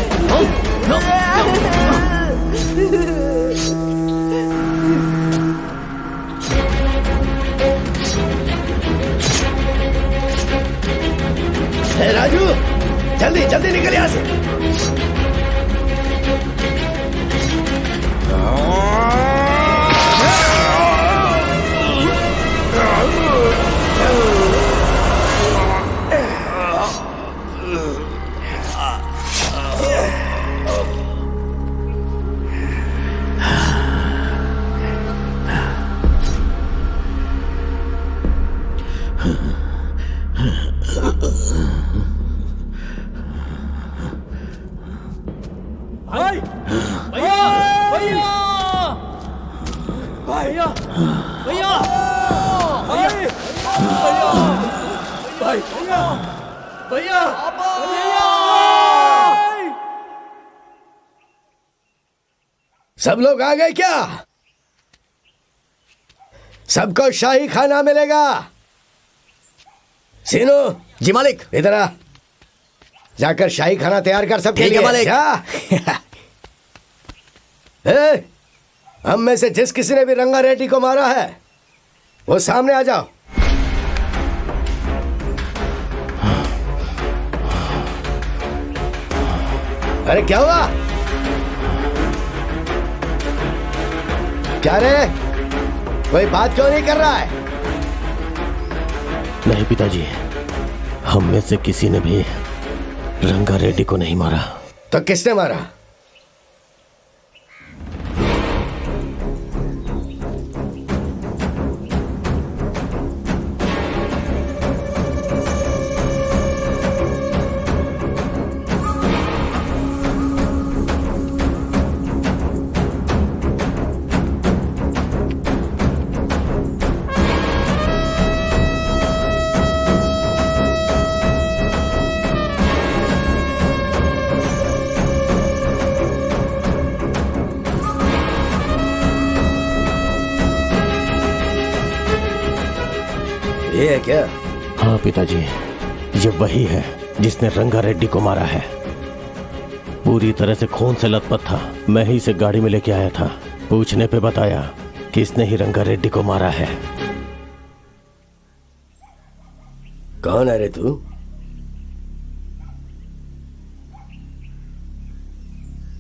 राजू जल्दी जल्दी निकल यहाँ से। सब लोग आ गए क्या? सबको शाही खाना मिलेगा। सीनू जी मालिक। इधर आ, जाकर शाही खाना तैयार कर सबके लिए। मालिक। हम में से जिस किसी ने भी रंगा रेड्डी को मारा है वो सामने आ जाओ। अरे क्या हुआ? क्या रे, कोई बात क्यों नहीं कर रहा है? नहीं पिताजी, हम में से किसी ने भी रंगा रेड्डी को नहीं मारा। तो किसने मारा? ये है क्या? हाँ पिताजी, ये वही है जिसने रंगा रेड्डी को मारा है। पूरी तरह से खून से लथपथ था। मैं ही इसे गाड़ी में लेके आया था। पूछने पे बताया कि इसने ही रंगा रेड्डी को मारा है। कौन है रे तू?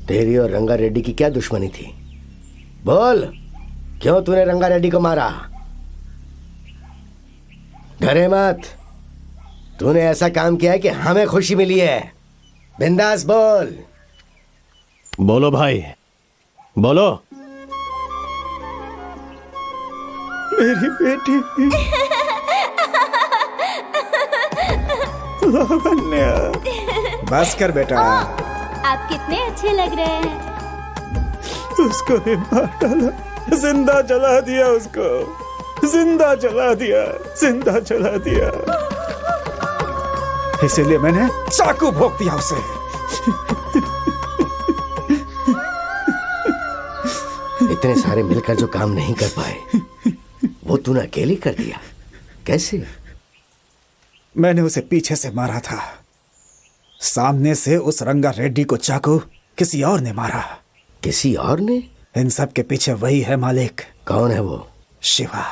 तेरी और रंगा रेड्डी की क्या दुश्मनी थी? बोल, क्यों तूने रंगा रेड्डी को मारा? डरे मत, तूने ऐसा काम किया है कि हमें खुशी मिली है। बिंदास बोल। बोलो भाई, बोलो। मेरी बेटी लावण्या। बस कर बेटा। आप कितने अच्छे लग रहे हैं। उसको ने मार डाला, जिंदा जला दिया उसको, जिंदा जला दिया, जिंदा जला दिया। इसीलिए मैंने चाकू भोंक दिया उसे। इतने सारे मिलकर जो काम नहीं कर पाए वो तूने अकेले कर दिया। कैसे? मैंने उसे पीछे से मारा था, सामने से उस रंगा रेड्डी को चाकू किसी और ने मारा। किसी और ने? इन सब के पीछे वही है मालिक। कौन है वो? शिवा।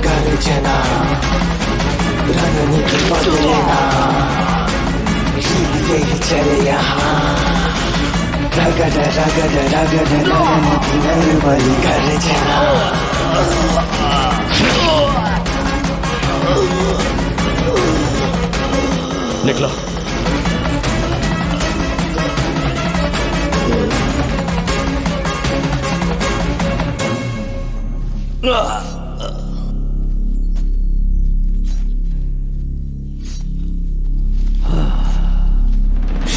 गर्जना रणनीति बदलेना, यही चले यहाँ। रगड़ रगड़ रगड़ रणनीति निर्बली गर्जना। निकलो।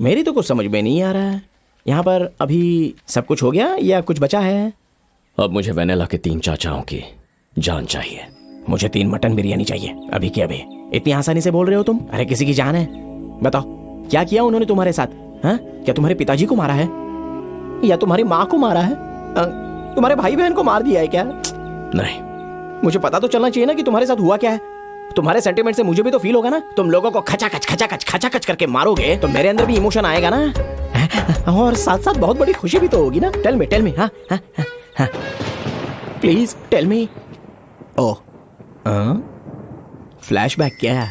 मेरी तो कुछ समझ में नहीं आ रहा है। यहाँ पर अभी सब कुछ हो गया या कुछ बचा है? अब मुझे वेनेला के 3 चाचाओं की जान चाहिए। मुझे 3 मटन बिरयानी चाहिए, अभी के अभी। इतनी आसानी से बोल रहे हो तुम? अरे किसी की जान है। बताओ क्या किया उन्होंने तुम्हारे साथ? हाँ, क्या तुम्हारे पिताजी को मारा है या तुम्हारी माँ को मारा है? तुम्हारे भाई बहन को मार दिया है क्या? नहीं, मुझे पता तो चलना चाहिए ना कि तुम्हारे साथ हुआ क्या है। तुम्हारे सेंटीमेंट से मुझे भी तो फील होगा ना। तुम लोगों को खचाखच करके मारोगे तो मेरे अंदर भी इमोशन आएगा ना, और साथ साथ बहुत बड़ी खुशी भी तो होगी ना। टेल मी हाँ please tell me. Oh flashback क्या?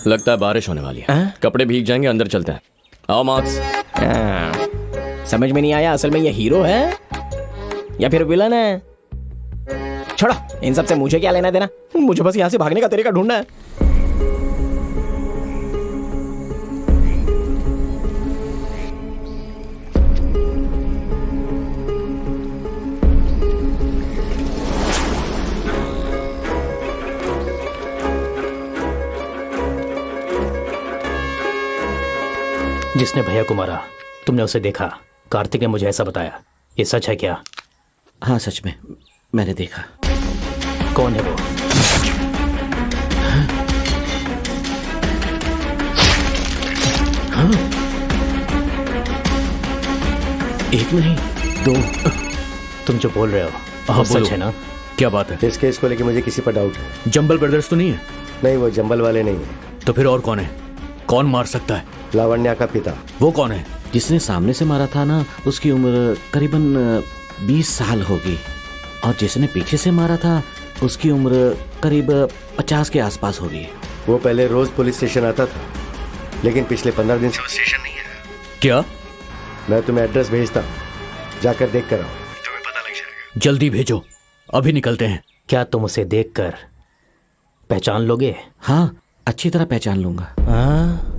लगता है बारिश होने वाली है। कपड़े भीग जाएंगे, अंदर चलते हैं। आओ मार्क्स। समझ में नहीं आया, असल में ये हीरो है या फिर विलन है? छोड़ो, इन सब से मुझे क्या लेना देना। मुझे बस यहाँ से भागने का तरीका ढूंढना है। जिसने भैया को मारा तुमने उसे देखा, कार्तिक ने मुझे ऐसा बताया। ये सच है क्या? हाँ सच में, मैंने देखा। कौन है वो? हाँ। एक नहीं 2। तुम जो बोल रहे हो हाँ, सच है ना? क्या बात है? इस केस को लेके मुझे किसी पर डाउट है। जंबल ब्रदर्स तो नहीं है? नहीं, वो जंबल वाले नहीं है। तो फिर और कौन है? कौन मार सकता है? लावण्या का पिता। वो कौन है? जिसने सामने से मारा था ना, उसकी उम्र करीबन 20 साल होगी, और जिसने पीछे से मारा था उसकी उम्र करीब 50 के आसपास होगी। वो पहले रोज पुलिस स्टेशन आता था, लेकिन पिछले 15 दिन से स्टेशन नहीं है। क्या? मैं तुम्हें एड्रेस भेजता हूँ, जाकर देख कर आओ, तुम्हें पता लग जाएगा। जल्दी भेजो, अभी निकलते हैं। क्या तुम उसे देखकर पहचान लोगे? हाँ, अच्छी तरह पहचान लूंगा। हाँ?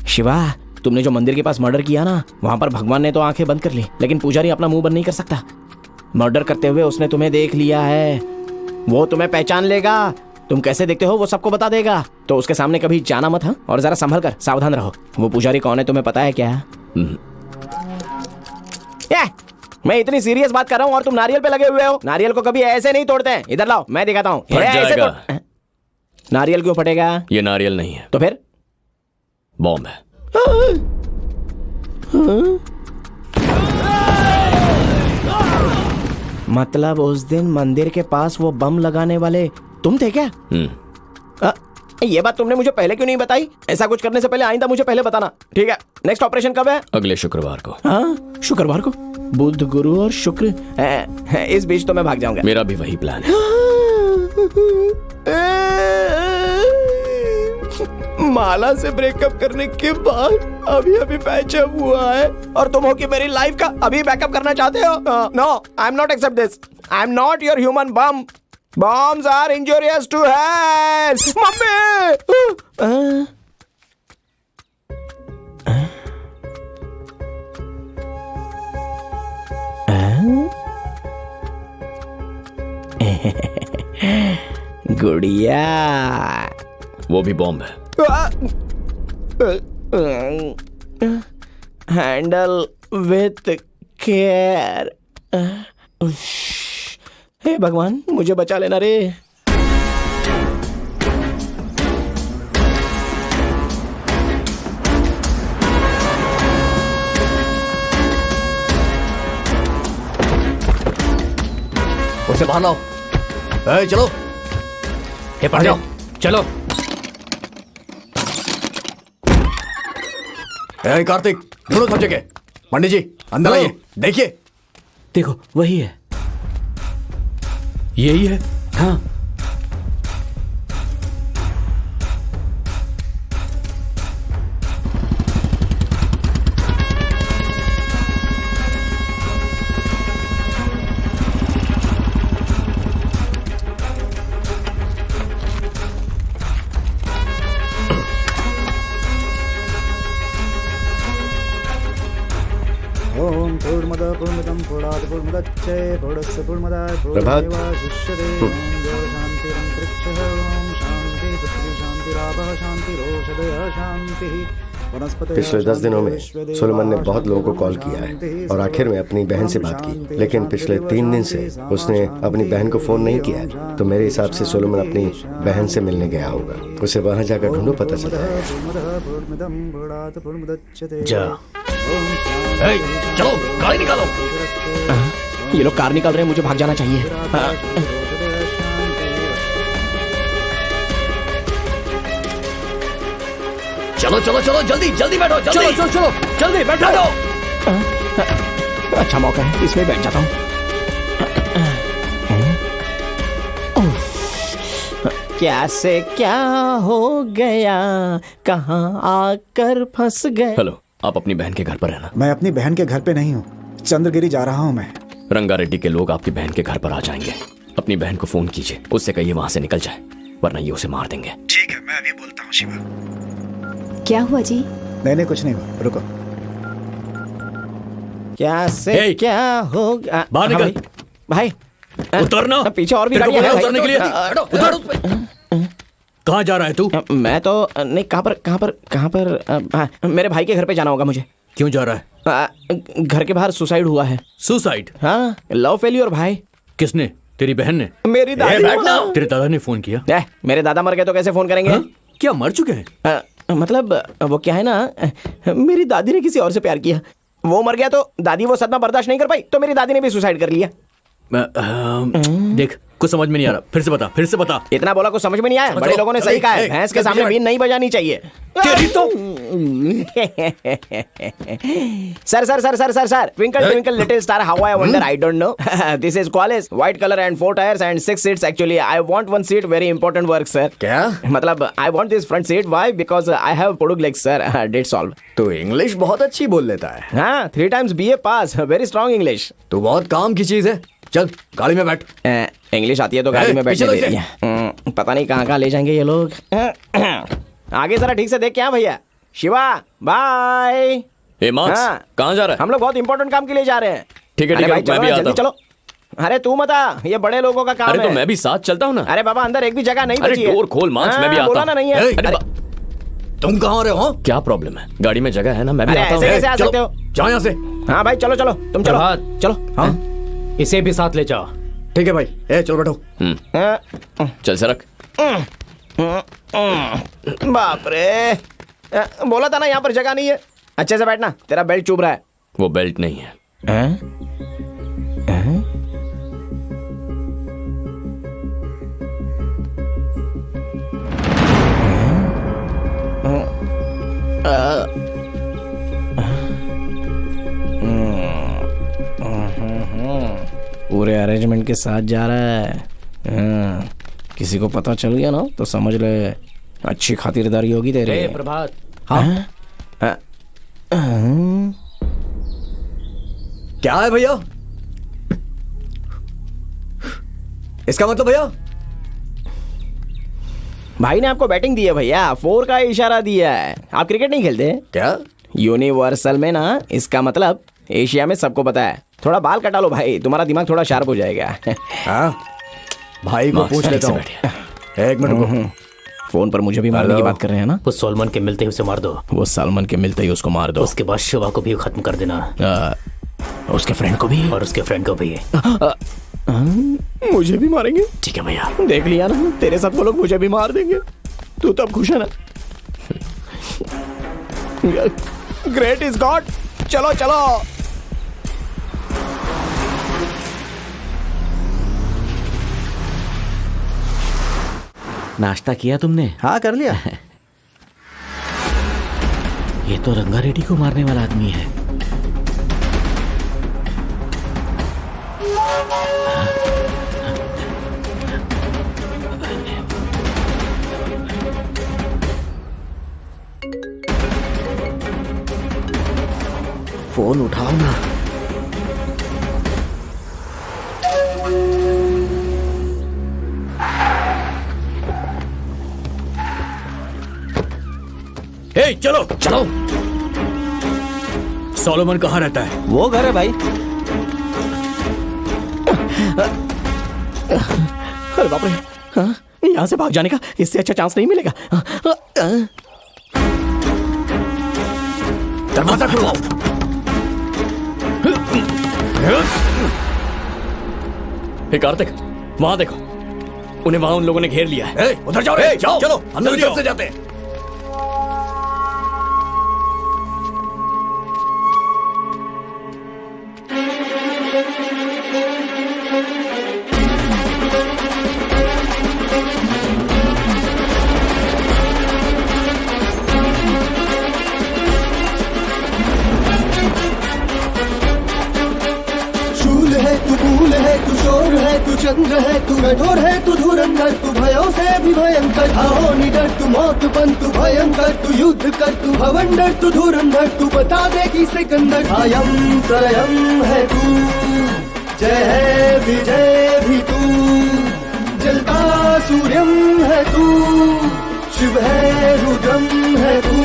शिवा, तुमने जो मंदिर के पास मर्डर किया ना, वहां पर भगवान ने तो आंखें बंद कर ली, लेकिन पुजारी अपना मुंह बंद नहीं कर सकता। मर्डर करते हुए उसने तुम्हें देख लिया है, वो तुम्हें पहचान लेगा। तुम कैसे देखते हो वो सबको बता देगा, तो उसके सामने कभी जाना मत। हाँ, और जरा संभल कर, सावधान रहो। वो पुजारी कौन है तुम्हें पता है क्या? मैं इतनी सीरियस बात कर रहा हूँ और तुम नारियल पे लगे हुए हो। नारियल को कभी ऐसे नहीं तोड़ते हैं। इधर लाओ, मैं दिखाता हूँ। नारियल क्यों फटेगा? ये नारियल नहीं है। तो फिर? बॉम्ब है। मतलब उस दिन मंदिर के पास वो बम लगाने वाले तुम थे क्या? ये बात तुमने मुझे पहले क्यों नहीं बताई? ऐसा कुछ करने से पहले आइंदा मुझे पहले बताना, ठीक है? नेक्स्ट ऑपरेशन कब है? अगले शुक्रवार को। हाँ, शुक्रवार को? बुध, गुरु और शुक्र, इस बीच तो मैं भाग जाऊंगा। मेरा भी वही प्लान है। माला से ब्रेकअप करने के बाद अभी पैचअप हुआ है, और तुम हो कि मेरी लाइफ का अभी बैकअप करना चाहते हो? No, I am not accept this. I am not your human bomb. Bombs are injurious to health. Mummy! गुड़िया, वो भी बॉम्ब है। Handle with care. हे भगवान, मुझे बचा लेना रे। उसे बाहर लाओ। चलो, हे पढ़ जाओ, चलो। कार्तिक, ढूंढो सब जगह। पंडित जी, अंदर आइए, देखिए। देखो, वही है। यही है? हाँ। प्रभात। पिछले 10 दिनों में सुलेमान ने बहुत लोगों को कॉल किया है और आखिर में अपनी बहन से बात की, लेकिन पिछले 3 दिन से उसने अपनी बहन को फोन नहीं किया है। तो मेरे हिसाब से सुलेमान अपनी बहन से मिलने गया होगा। उसे वहां जाकर ढूंढो, पता चल जाएगा। चलो गाड़ी निकालो। ये लोग कार निकाल रहे हैं, मुझे भाग जाना चाहिए। चलो चलो चलो जल्दी जल्दी बैठो, जल्दी चलो चलो चलो जल्दी बैठो। अच्छा मौका है, इसमें बैठ जाता हूँ। कैसे क्या हो गया, कहाँ आकर फंस गए। हेलो, आप अपनी बहन के घर पर रहना। मैं अपनी बहन के घर पे नहीं हूँ, चंद्रगिरी जा रहा हूँ मैं। रंगारेड्डी के लोग आपकी बहन के घर पर आ जाएंगे। अपनी बहन को फोन कीजिए, उससे कहिए वहां से निकल जाए, वरना ये उसे मार देंगे। ठीक है, मैं अभी बोलता हूँ शिवा। क्या हुआ जी? नहीं कुछ नहीं हुआ, रुको। कैसे क्या होगा। बाहर निकल भाई, उतरना। पीछे और भी गाड़ियां हैं उतरने के लिए। उतर उस पे। कहाँ जा रहा है तू? मैं तो नहीं, कहाँ पर मेरे भाई के घर पे जाना होगा मुझे। क्यों जा रहा है? घर के बाहर सुसाइड हुआ है। सुसाइड? हाँ, लव फेल्योर भाई। किसने? तेरी बहन ने? मेरी दादी। तेरे दादा ने फोन किया? मेरे दादा मर गए तो कैसे फोन करेंगे? क्या मर चुके हैं? मतलब वो क्या है ना, मेरी दादी ने किसी और से प्यार किया, वो मर गया तो दादी वो सदमा बर्दाश्त नहीं कर पाई, तो मेरी दादी ने भी सुसाइड कर लिया। देख, कुछ समझ में नहीं आ रहा, फिर से बता। इतना बोला कुछ समझ में नहीं आया? बड़े लोगों ने सही कहा है, भैंस के सामने बीन नहीं बजानी चाहिए। Sir, twinkle little star, how I wonder, I don't know. This is Qualis, white color and 4 tires and 6 seats actually. I want one seat, very important work sir. क्या? मतलब I want this front seat, why? Because I have poduk legs sir. That's all. तू English बहुत अच्छी बोल लेता है। हाँ, 3 times BA pass, very strong English. तू बहुत काम की चीज है। चल गाड़ी में बैठ। इंग्लिश आती है तो गाड़ी में बैठने दे रही है। पता नहीं कहाँ ले जाएंगे ये लोग। आगे जरा ठीक से देख क्या भैया। शिवा बाय। कहाँ जा रहा है? हम लोग बहुत इंपॉर्टेंट काम के लिए जा रहे हैं। ठीक है मैं भी आता हूँ। चलो। अरे तू मत आ, ये बड़े लोगों का काम है। अरे तो मैं भी साथ चलता हूँ ना। अरे बाबा अंदर एक भी जगह नहीं बची है। अरे डोर खोल मांस, मैं भी आता हूँ। बोला ना नहीं है। तुम कहाँ रहे हो? क्या प्रॉब्लम है? गाड़ी में जगह है ना, मैं भी आता हूँ। कैसे आ सकते हो? जाओ यहाँ से। हाँ भाई चलो तुम चलो। चलो। हाँ, इसे भी साथ ले जाओ। ठीक है भाई, चलो बैठो। चल सरक। बाप रे, बोला था ना यहाँ पर जगह नहीं है। अच्छे से बैठना, तेरा बेल्ट चुभ रहा है। वो बेल्ट नहीं है। पूरे अरेंजमेंट के साथ जा रहा है। किसी को पता चल गया ना तो समझ ले अच्छी खातिरदारी होगी तेरे। प्रभात। हाँ? क्या है भैया? इसका मतलब भैया? भाई ने आपको बैटिंग दी है भैया, 4 का इशारा दिया है। आप क्रिकेट नहीं खेलते क्या? यूनिवर्सल में ना, इसका मतलब एशिया में सबको पता है। थोड़ा बाल कटा लो भाई, तुम्हारा दिमाग थोड़ा शार्प हो जाएगा। हाँ? भाई को पूछ लेता हूँ। एक मिनट रुको। फोन पर मुझे भी मारने की बात कर रहे हैं ना? वो सलमान के मिलते ही उसे मार दो। वो सलमान के मिलते ही उसको मार दो। उसके बाद शिवा को भी खत्म कर देना। उसके फ्रेंड को भी? और उसके फ्रेंड को भी। मुझे भी मारेंगे? ठीक है भैया। देख लिया ना, तेरे साथ वो लोग मुझे भी मार देंगे। तू तो अब खुश है ना? Great is God. चलो चलो। नाश्ता किया तुमने? हाँ कर लिया। ये तो रंगारेड्डी को मारने वाला आदमी है। फोन उठाओ ना। चलो चलो। सोलोमन कहाँ रहता है? वो घर है भाई। अरे बाप रे, हाँ, यहाँ से भाग जाने का इससे अच्छा चांस नहीं मिलेगा। दरवाजा खुलवाओ। हे कार्तिक, वहां देखो, उन्हें वहां उन लोगों ने घेर लिया है। उधर जाओ रे, जाओ, चलो अंदर से जाते हैं। शूल है तू, भूल है तू, शोर है तू, चंद्र है तू, कठोर है तू, धुरंधर तू, भयों से भी भयंकर, आओ निडर तू, मौत बन तू, भयंकर तू, युद्ध कर तू, भवंडर तू, धुरंधर तू, बता दे कि सिकंदर। अयम त्रयम है तू, जय है विजय भी तू, जलता सूर्यम है तू, शिव है रुद्रम है तू।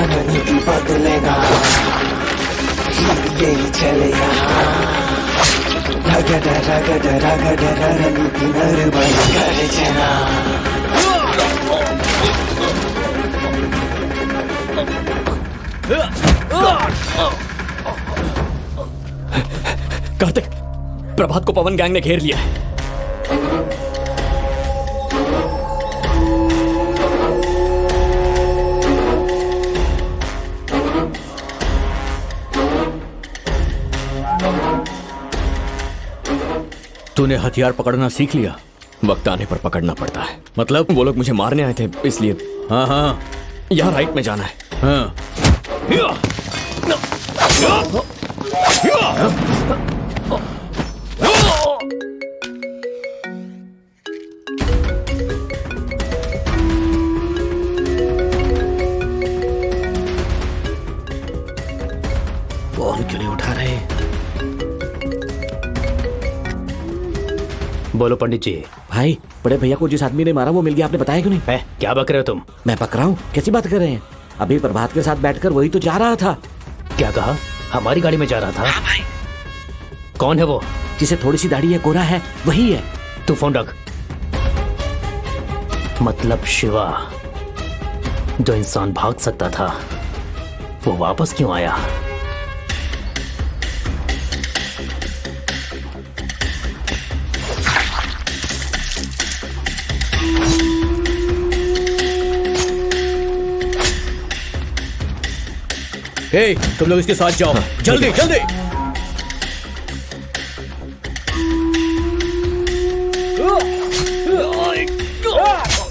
रणनीति बदलेगा, यही चलेगा, रगड़ रगड़ रगड़ रणनीति नरबल कर चला। कार्तिक, प्रभात को पवन गैंग ने घेर लिया है। तूने हथियार पकड़ना सीख लिया? वक्त आने पर पकड़ना पड़ता है। मतलब वो लोग मुझे मारने आए थे इसलिए। हाँ हाँ, यहाँ राइट में जाना है। हाँ। फोन क्यों नहीं उठा रहे? बोलो पंडित जी। भाई, बड़े भैया को जिस आदमी ने मारा वो मिल गया, आपने बताया क्यों नहीं? क्या बक रहे हो तुम? मैं बक रहा हूँ? कैसी बात कर रहे हैं? अभी प्रभात के साथ बैठकर वही तो जा रहा था। क्या कहा? हमारी गाड़ी में जा रहा था? हाँ भाई। कौन है वो? जिसे थोड़ी सी दाढ़ी है, गोरा है, वही है। तू फोन रख। मतलब शिवा, जो इंसान भाग सकता था, वो वापस क्यों आया? हे, तुम लोग इसके साथ जाओ। जल्दी जल्दी।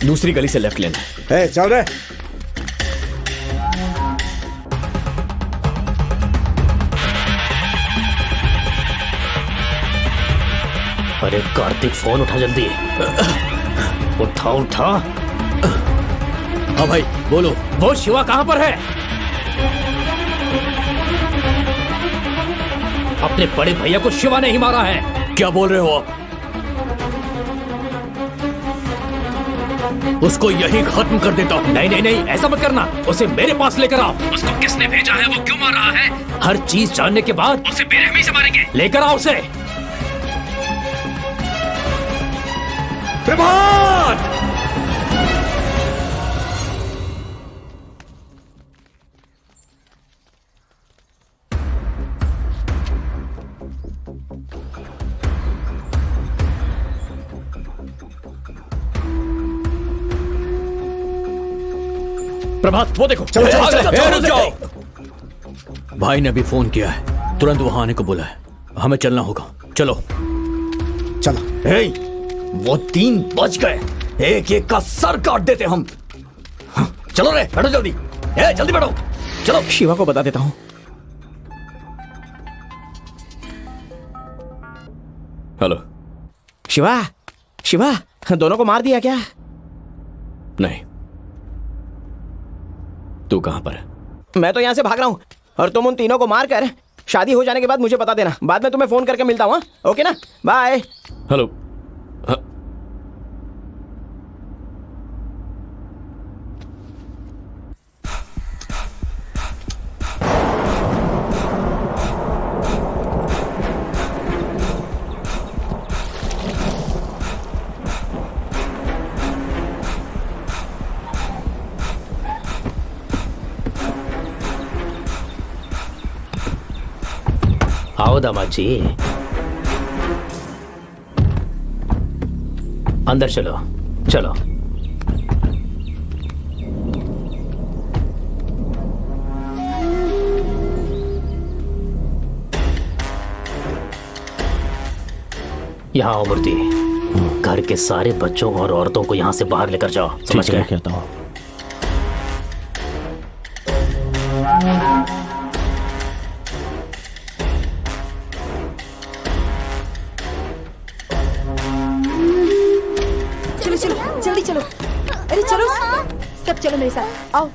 दूसरी गली से लेफ्ट लेना है। चल रहे। अरे कार्तिक, फोन उठा जल्दी। उठा उठा। हाँ भाई बोलो। वो शिवा कहां पर है? अपने बड़े भैया को शिवा ने ही मारा है। क्या बोल रहे हो आप? उसको यही खत्म कर देता हूँ। नहीं नहीं नहीं, ऐसा मत करना। उसे मेरे पास लेकर आओ। उसको किसने भेजा है? वो क्यों मार रहा है? हर चीज जानने के बाद उसे बेरहमी से मारेंगे। लेकर आओ उसे। प्रभात! प्रभात वो देखो, चलो, चलो, चलो, चलो, रुक जाओ। भाई ने अभी फोन किया है, तुरंत वहां आने को बोला है, हमें चलना होगा। चलो चलो। वो 3 बज गए, एक एक का सर काट देते हम। चलो रे, बैठो जल्दी, जल्दी बैठो, चलो। शिवा को बता देता हूँ। हेलो शिवा, शिवा दोनों को मार दिया क्या? नहीं, तू कहां पर है? मैं तो यहाँ से भाग रहा हूँ और तुम उन तीनों को मार कर शादी हो जाने के बाद मुझे बता देना। बाद में तुम्हें फोन करके मिलता हूँ। ओके ना, बाय। हेलो। आओ दामाद जी, अंदर चलो चलो। यहाँ आओ मूर्ति, घर के सारे बच्चों और औरतों को यहाँ से बाहर लेकर जाओ, समझ गए? कहता हूँ। जल्दी चलो, अरे चलो सब, चलो मेरे साथ आओ।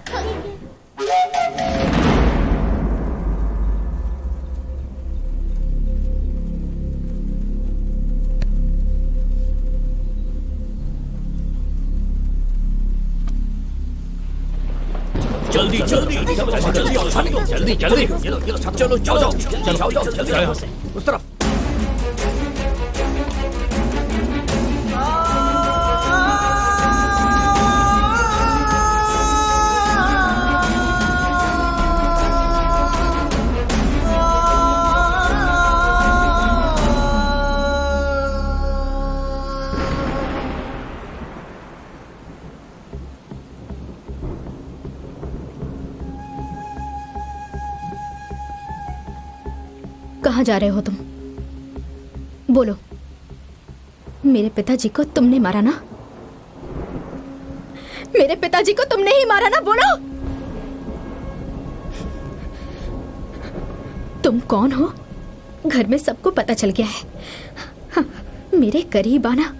जल्दी जल्दी जल्दी जल्दी चलो जाओ जाओ उस तरफ। कहाँ जा रहे हो तुम? बोलो। मेरे पिताजी को तुमने मारा ना? मेरे पिताजी को तुमने ही मारा ना? बोलो। तुम कौन हो? घर में सबको पता चल गया है। हाँ, मेरे करीब आना,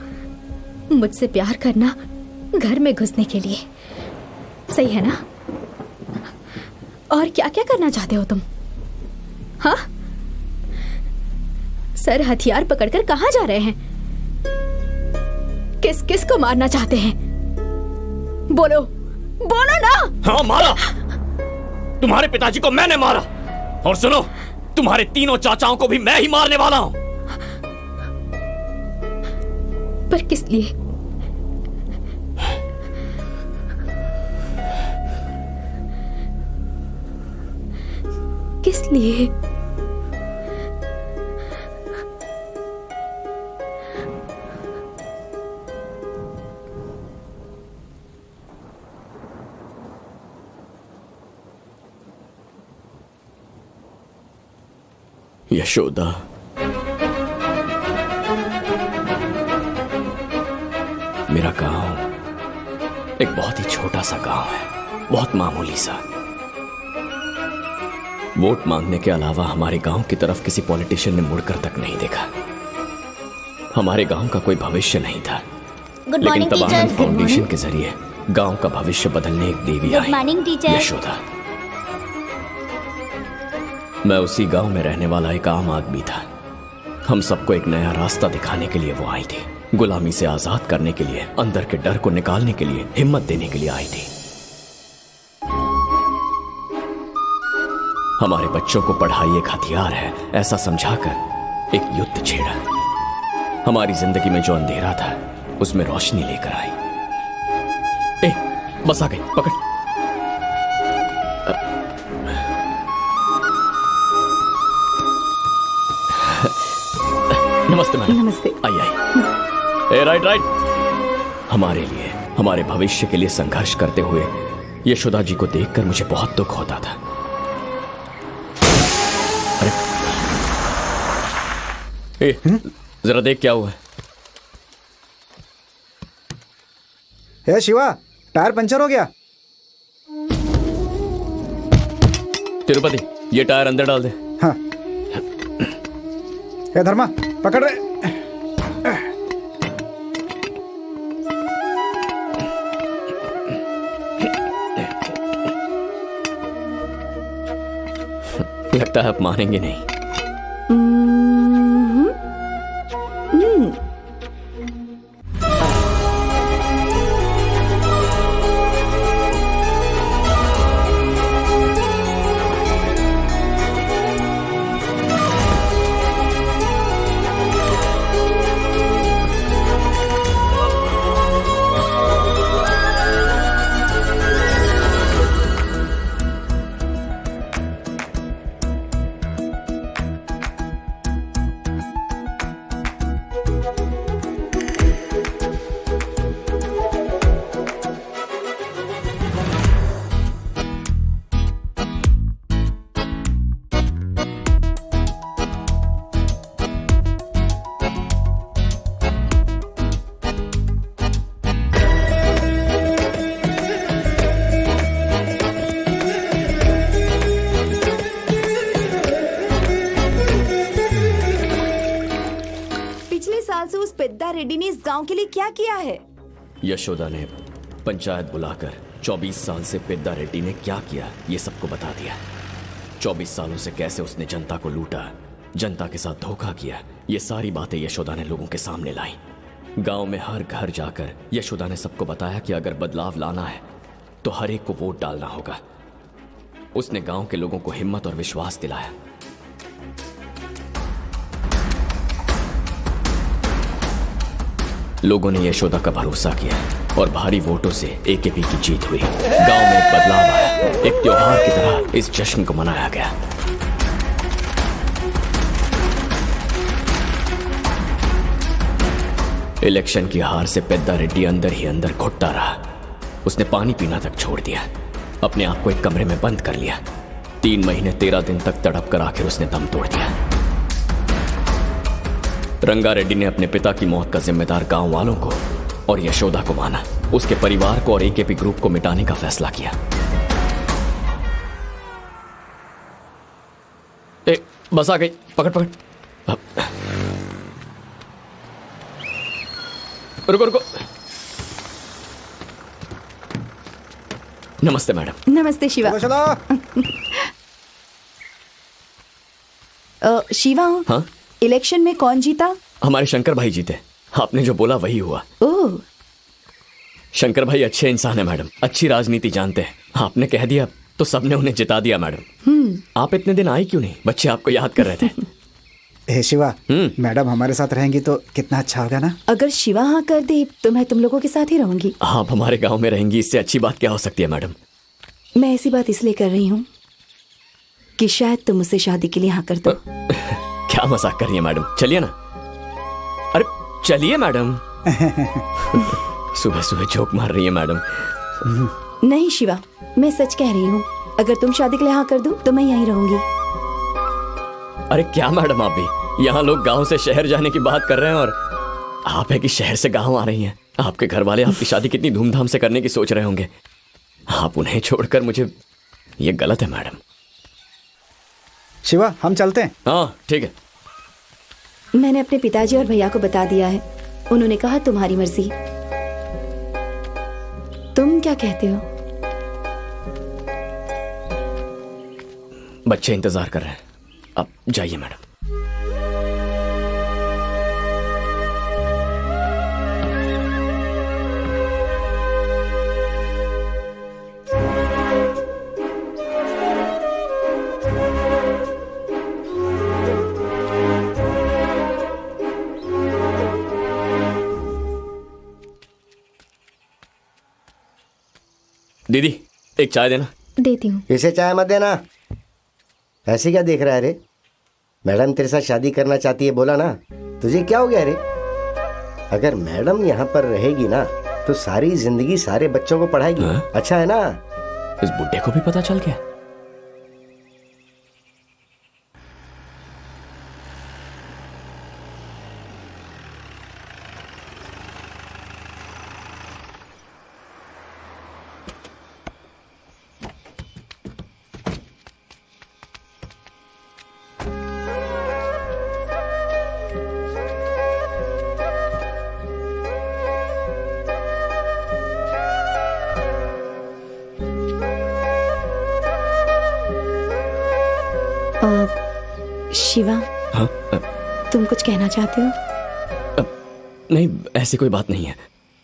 मुझसे प्यार करना, घर में घुसने के लिए, सही है ना? और क्या क्या करना चाहते हो तुम? हाँ, सर हथियार पकड़कर कहां जा रहे हैं? किस किस को मारना चाहते हैं? बोलो बोलो ना। हाँ, मारा। तुम्हारे पिताजी को मैंने मारा, और सुनो, तुम्हारे तीनों चाचाओं को भी मैं ही मारने वाला हूं। पर किस लिए? किस लिए? यशोदा, मेरा गांव एक बहुत ही छोटा सा गांव है, बहुत मामूली सा। वोट मांगने के अलावा हमारे गांव की तरफ किसी पॉलिटिशियन ने मुड़कर तक नहीं देखा। हमारे गांव का कोई भविष्य नहीं था, लेकिन तब आनंद फाउंडेशन के जरिए गांव का भविष्य बदलने एक देवी आई, यशोदा। मैं उसी गांव में रहने वाला एक आम आदमी था। हम सबको एक नया रास्ता दिखाने के लिए वो आई थी, गुलामी से आजाद करने के लिए, अंदर के डर को निकालने के लिए, हिम्मत देने के लिए आई थी। हमारे बच्चों को पढ़ाई एक हथियार है ऐसा समझाकर एक युद्ध छेड़ा। हमारी जिंदगी में जो अंधेरा था उसमें रोशनी लेकर आई। बस आ गई, पकड़। नमस्ते मैडम। नमस्ते। आइए। राइट। हमारे लिए, हमारे भविष्य के लिए संघर्ष करते हुए यशोदा जी को देखकर मुझे बहुत दुख होता था। अरे जरा देख क्या हुआ है। हे शिवा, टायर पंचर हो गया। तिरुपति, ये टायर अंदर डाल दे। हाँ। हे धर्मा, पकड़ रहे। लगता है आप मानेंगे नहीं। रेड्डी ने इस गांव के लिए क्या किया है? यशोदा ने पंचायत बुलाकर 24 साल से पेद्दा रेड्डी ने क्या किया ये सबको बता दिया। 24 सालों से कैसे उसने जनता को लूटा, जनता के साथ धोखा किया, ये सारी बातें यशोदा ने लोगों के सामने लाई। गांव में हर घर जाकर यशोदा ने सबको बताया कि अगर बदलाव लाना है तो हर एक को वोट डालना होगा। उसने गांव के लोगों को हिम्मत और विश्वास दिलाया। लोगों ने यशोदा का भरोसा किया और भारी वोटों से एकेपी की जीत हुई। गांव में एक बदलाव आया। एक त्योहार की तरह इस जश्न को मनाया गया। इलेक्शन की हार से पेद्दा रेड्डी अंदर ही अंदर घुटता रहा। उसने पानी पीना तक छोड़ दिया, अपने आप को एक कमरे में बंद कर लिया। 3 महीने 13 दिन तक तड़प कर आखिर उसने दम तोड़ दिया। रंगा रेड्डी ने अपने पिता की मौत का जिम्मेदार गांव वालों को और यशोदा को माना। उसके परिवार को और एकेपी ग्रुप को मिटाने का फैसला किया। बस आ गई, पकड़ पकड़। रुको रुको। नमस्ते मैडम। नमस्ते शिवा। शिवा, हाँ? इलेक्शन में कौन जीता? हमारे शंकर भाई जीते। आपने जो बोला वही हुआ। ओह, शंकर भाई अच्छे इंसान है मैडम, अच्छी राजनीति जानते हैं। आपने कह दिया तो सबने उन्हें जिता दिया मैडम। आप इतने दिन आई क्यों नहीं? बच्चे आपको याद कर रहे थे। हे शिवा, मैडम हमारे साथ रहेंगी तो कितना अच्छा होगा ना। अगर शिवा हाँ कर दे तो मैं तुम लोगों के साथ ही रहूंगी। आप हमारे गांव में रहेंगी, इससे अच्छी बात क्या हो सकती है मैडम? मैं ऐसी बात इसलिए कर रही हूँ कि शायद तुम मुझसे शादी के लिए हाँ कर दो। क्या मजाक कर रही है मैडम? चलिए ना। अरे चलिए मैडम। सुबह सुबह जोक मार रही है मैडम। नहीं शिवा, मैं सच कह रही हूँ। अगर तुम शादी के लिए हाँ कर दो तो मैं यहीं रहूंगी। अरे क्या मैडम, आप भी यहाँ लोग गांव से शहर जाने की बात कर रहे हैं और आप है कि शहर से गांव आ रही हैं। आपके घर वाले आपकी शादी कितनी धूमधाम से करने की सोच रहे होंगे। आप उन्हें छोड़कर मुझे, ये गलत है मैडम। शिवा, हम चलते हैं। हाँ ठीक है। मैंने अपने पिताजी और भैया को बता दिया है। उन्होंने कहा तुम्हारी मर्जी। तुम क्या कहते हो? बच्चे इंतजार कर रहे हैं, अब जाइए मैडम। दीदी एक चाय देना। देती हूँ। इसे चाय मत देना। ऐसे क्या देख रहा है रे? मैडम तेरे साथ शादी करना चाहती है, बोला ना। तुझे क्या हो गया रे? अगर मैडम यहाँ पर रहेगी ना तो सारी जिंदगी सारे बच्चों को पढ़ाएगी। अच्छा है ना? इस बुड्ढे को भी पता चल गया। शिवा, हाँ? तुम कुछ कहना चाहते हो? नहीं, ऐसी कोई बात नहीं है।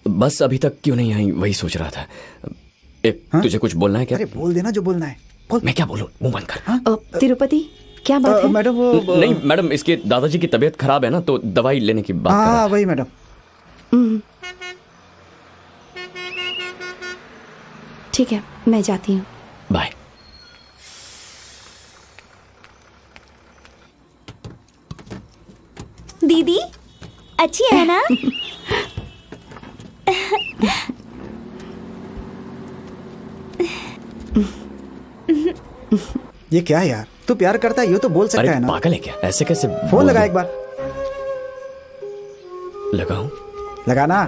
बस अभी तक क्यों नहीं आई वही सोच रहा था। तुझे कुछ बोलना है क्या? अरे बोल देना जो बोलना है। बोल। मैं क्या बोलूं? मुंह बंद कर। तिरुपति, क्या बात है? मैडम वो नहीं मैडम, इसके दादाजी की तबीयत खराब है ना, तो दवाई लेने की बात कर रहा हाँ वही मैडम। ठीक है, मैं जाती हूँ। बाय। दीदी अच्छी है ना? ये क्या है यार? तू प्यार करता है ये तो बोल सकता है ना। पागल है क्या? ऐसे कैसे? फोन लगा एक बार। लगाऊं? लगाना।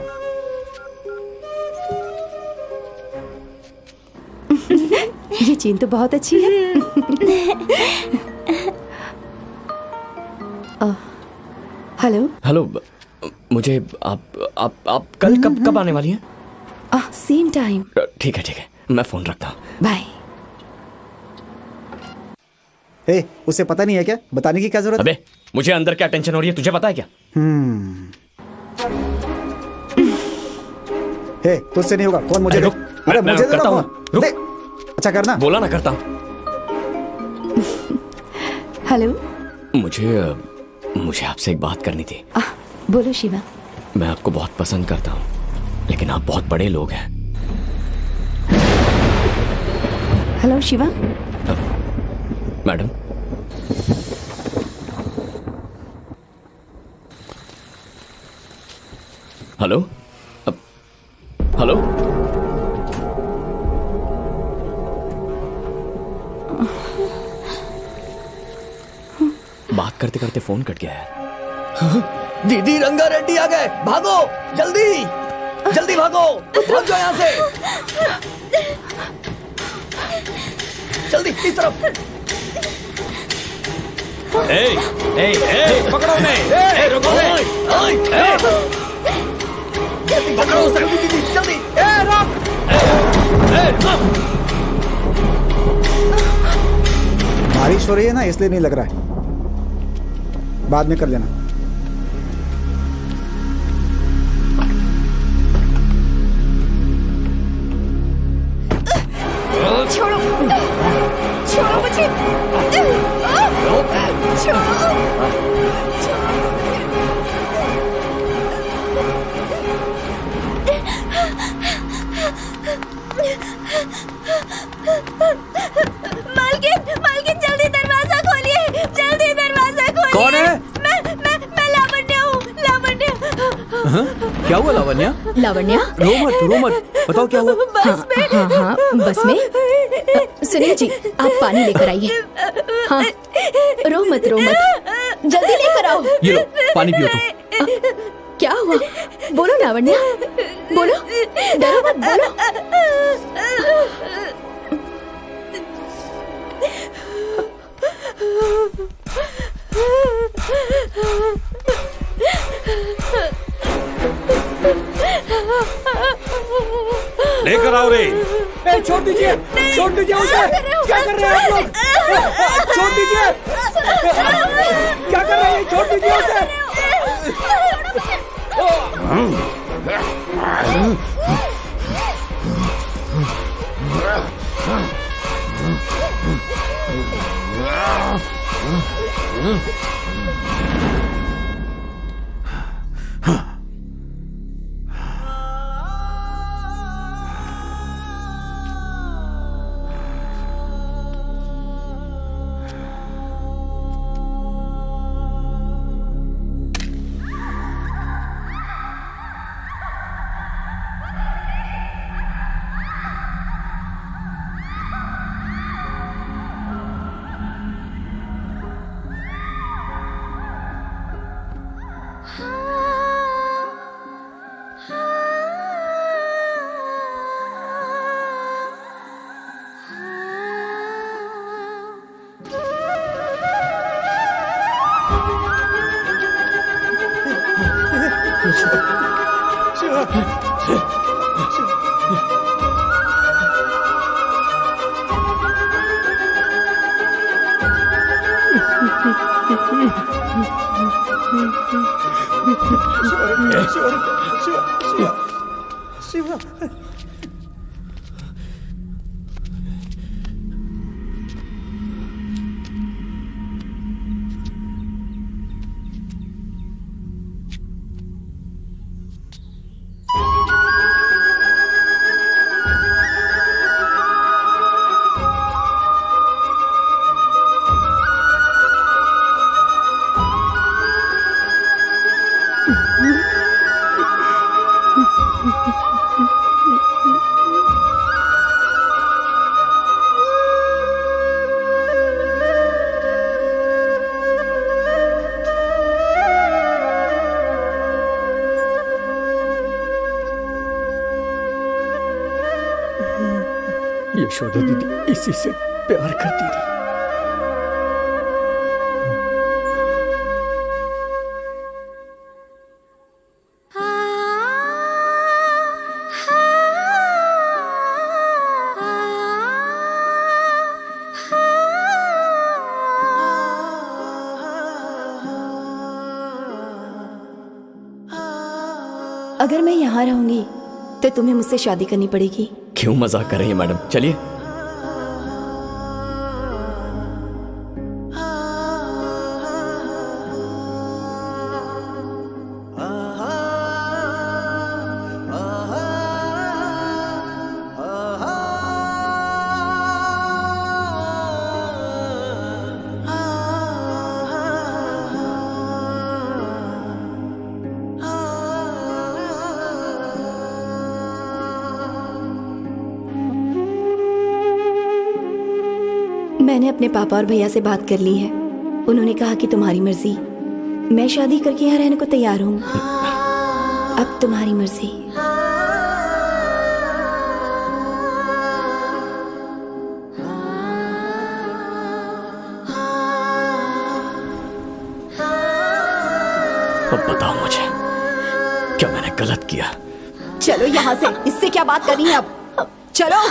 ये चीन तो बहुत अच्छी है। हेलो हेलो, मुझे आप कल कब आने वाली हैं? Same time. ठीक है, मैं फोन रखता हूँ। बाय। उसे पता नहीं है क्या? बताने की क्या जरूरत? अबे मुझे अंदर क्या टेंशन हो रही है, तुझे पता है क्या? तुझसे नहीं होगा। फोन मुझे दे। अरे मुझे दे फोन। दे। अच्छा करना। बोला ना करता हूँ। हेलो, मुझे आपसे एक बात करनी थी। बोलो शिवा। मैं आपको बहुत पसंद करता हूँ, लेकिन आप बहुत बड़े लोग हैं। Hello Shiva. Madam, hello hello, बात करते करते फोन कट गया है। दीदी रंगा रेड्डी आ गए, भागो जल्दी जल्दी भागो, भाग जाओ यहाँ से जल्दी इस तरफ। पकड़ो उन्हें, रुको पकड़ो उसे, जल्दी बारिश हो रही है ना, इसलिए नहीं लग रहा है। बाद में कर लेना। छोड़ो छोड़ो मुझे। छोड़ो। मालकिन जल्दी दरवाजा खोलिए, जल्दी दरवाजा खोलिए। कौन है? मैं लावण्या हूँ, लावण्या। क्या हुआ लावण्या? लावण्या, रो मत, बताओ क्या हुआ? हाँ, बस में। सुनील जी, आप पानी लेकर आइए। हाँ, रो मत, जल्दी लेकर आओ। ये लो, पानी पियो तुम। क्या हुआ? बोलो लावण्या, बोलो, डरो मत, बोलो। लेकर आओ रे। छोड़ दीजिए उसे। क्या कर रहे हैं आप लोग? छोड़ दीजिए। क्या कर रहे हैं? छोड़ दीजिए उसे। यशोदा दीदी इसी से प्यार करती थी। अगर मैं यहाँ रहूंगी तो तुम्हें मुझसे शादी करनी पड़ेगी। क्यों मजाक कर रही है मैडम? चलिए। मैंने अपने पापा और भैया से बात कर ली है। उन्होंने कहा कि तुम्हारी मर्जी। मैं शादी करके यहाँ रहने को तैयार हूँ। अब तुम्हारी मर्जी। अब बताओ मुझे, क्या मैंने गलत किया? चलो यहाँ से, इससे क्या बात करनी है अब? चलो।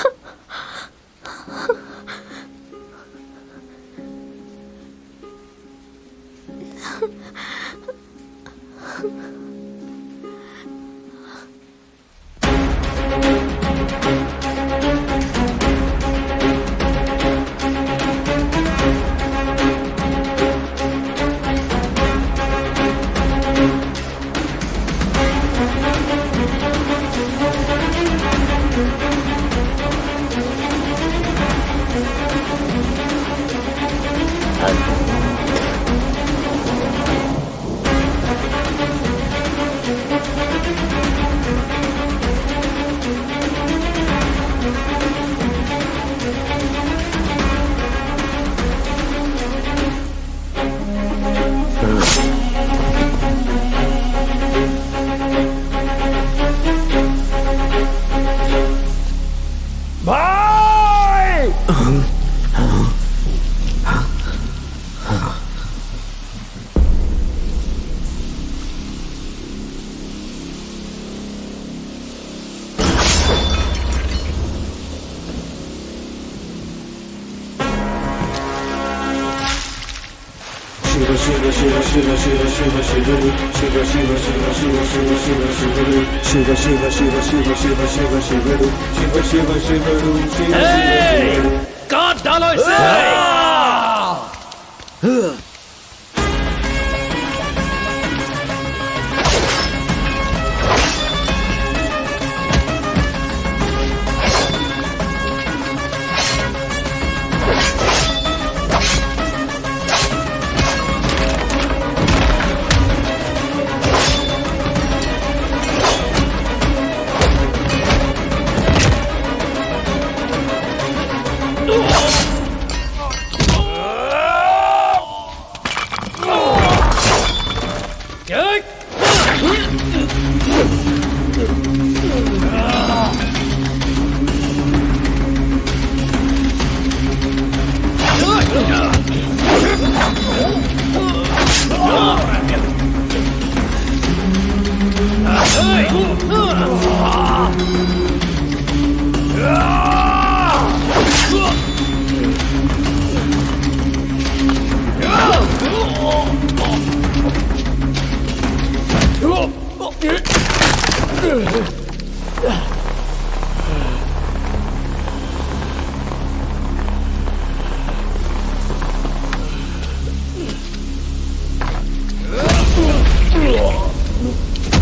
काट डालो इसे।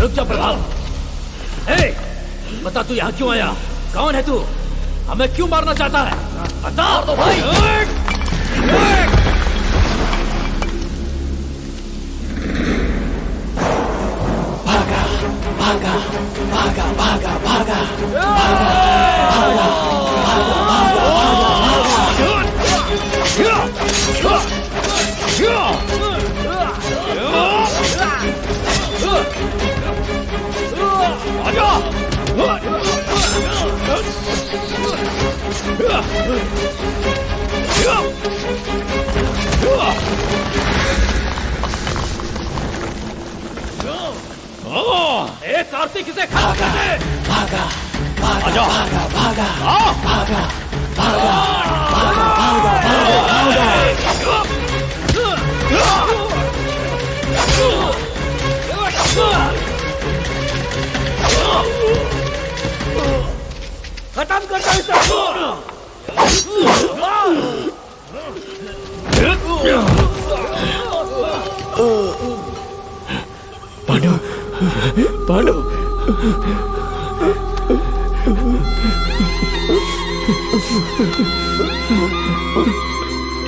रुक जा प्रभाव। बता तू यहाँ क्यों आया? कौन है तू? हमें क्यों मारना चाहता है? बता तो भाई। भागा भागा भागा भागा भागा भागा कार्तिक इसे भागा भागा भागा भागा भागा भागा भागा भागा खत्म कर दो इसे। पांडु पांडु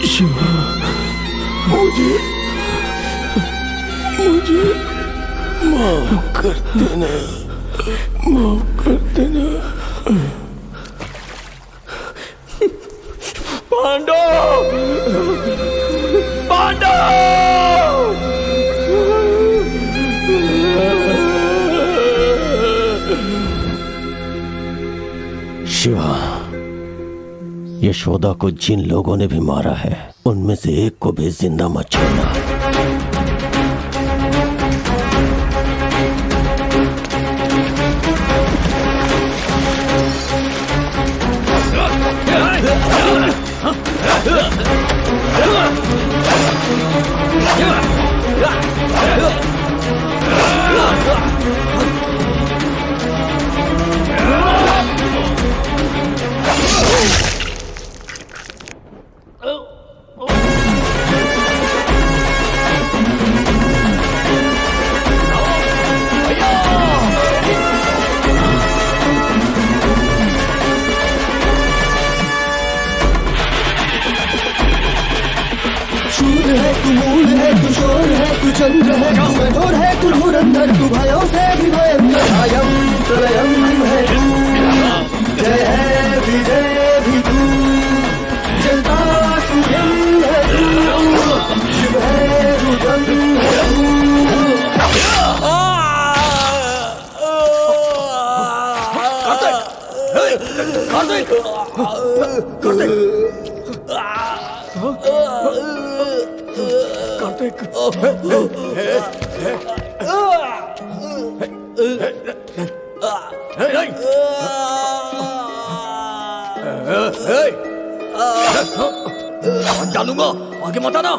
शिवा मुझे माफ कर देना, माफ कर देना। पांडु पांडु शिवा, यशोदा को जिन लोगों ने भी मारा है उनमें से एक को भी जिंदा मत छोड़ना। चंद्र है तू, कठोर है तू, धुरंधर तू, भयों से भी भयंकर, अयं प्रलयं है तू, जय है विजय भी तू, जलता सूर्यं है तू, शिव है रुद्रं है तू। कार्तिक डालूंगा, आगे मत आना।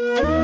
है।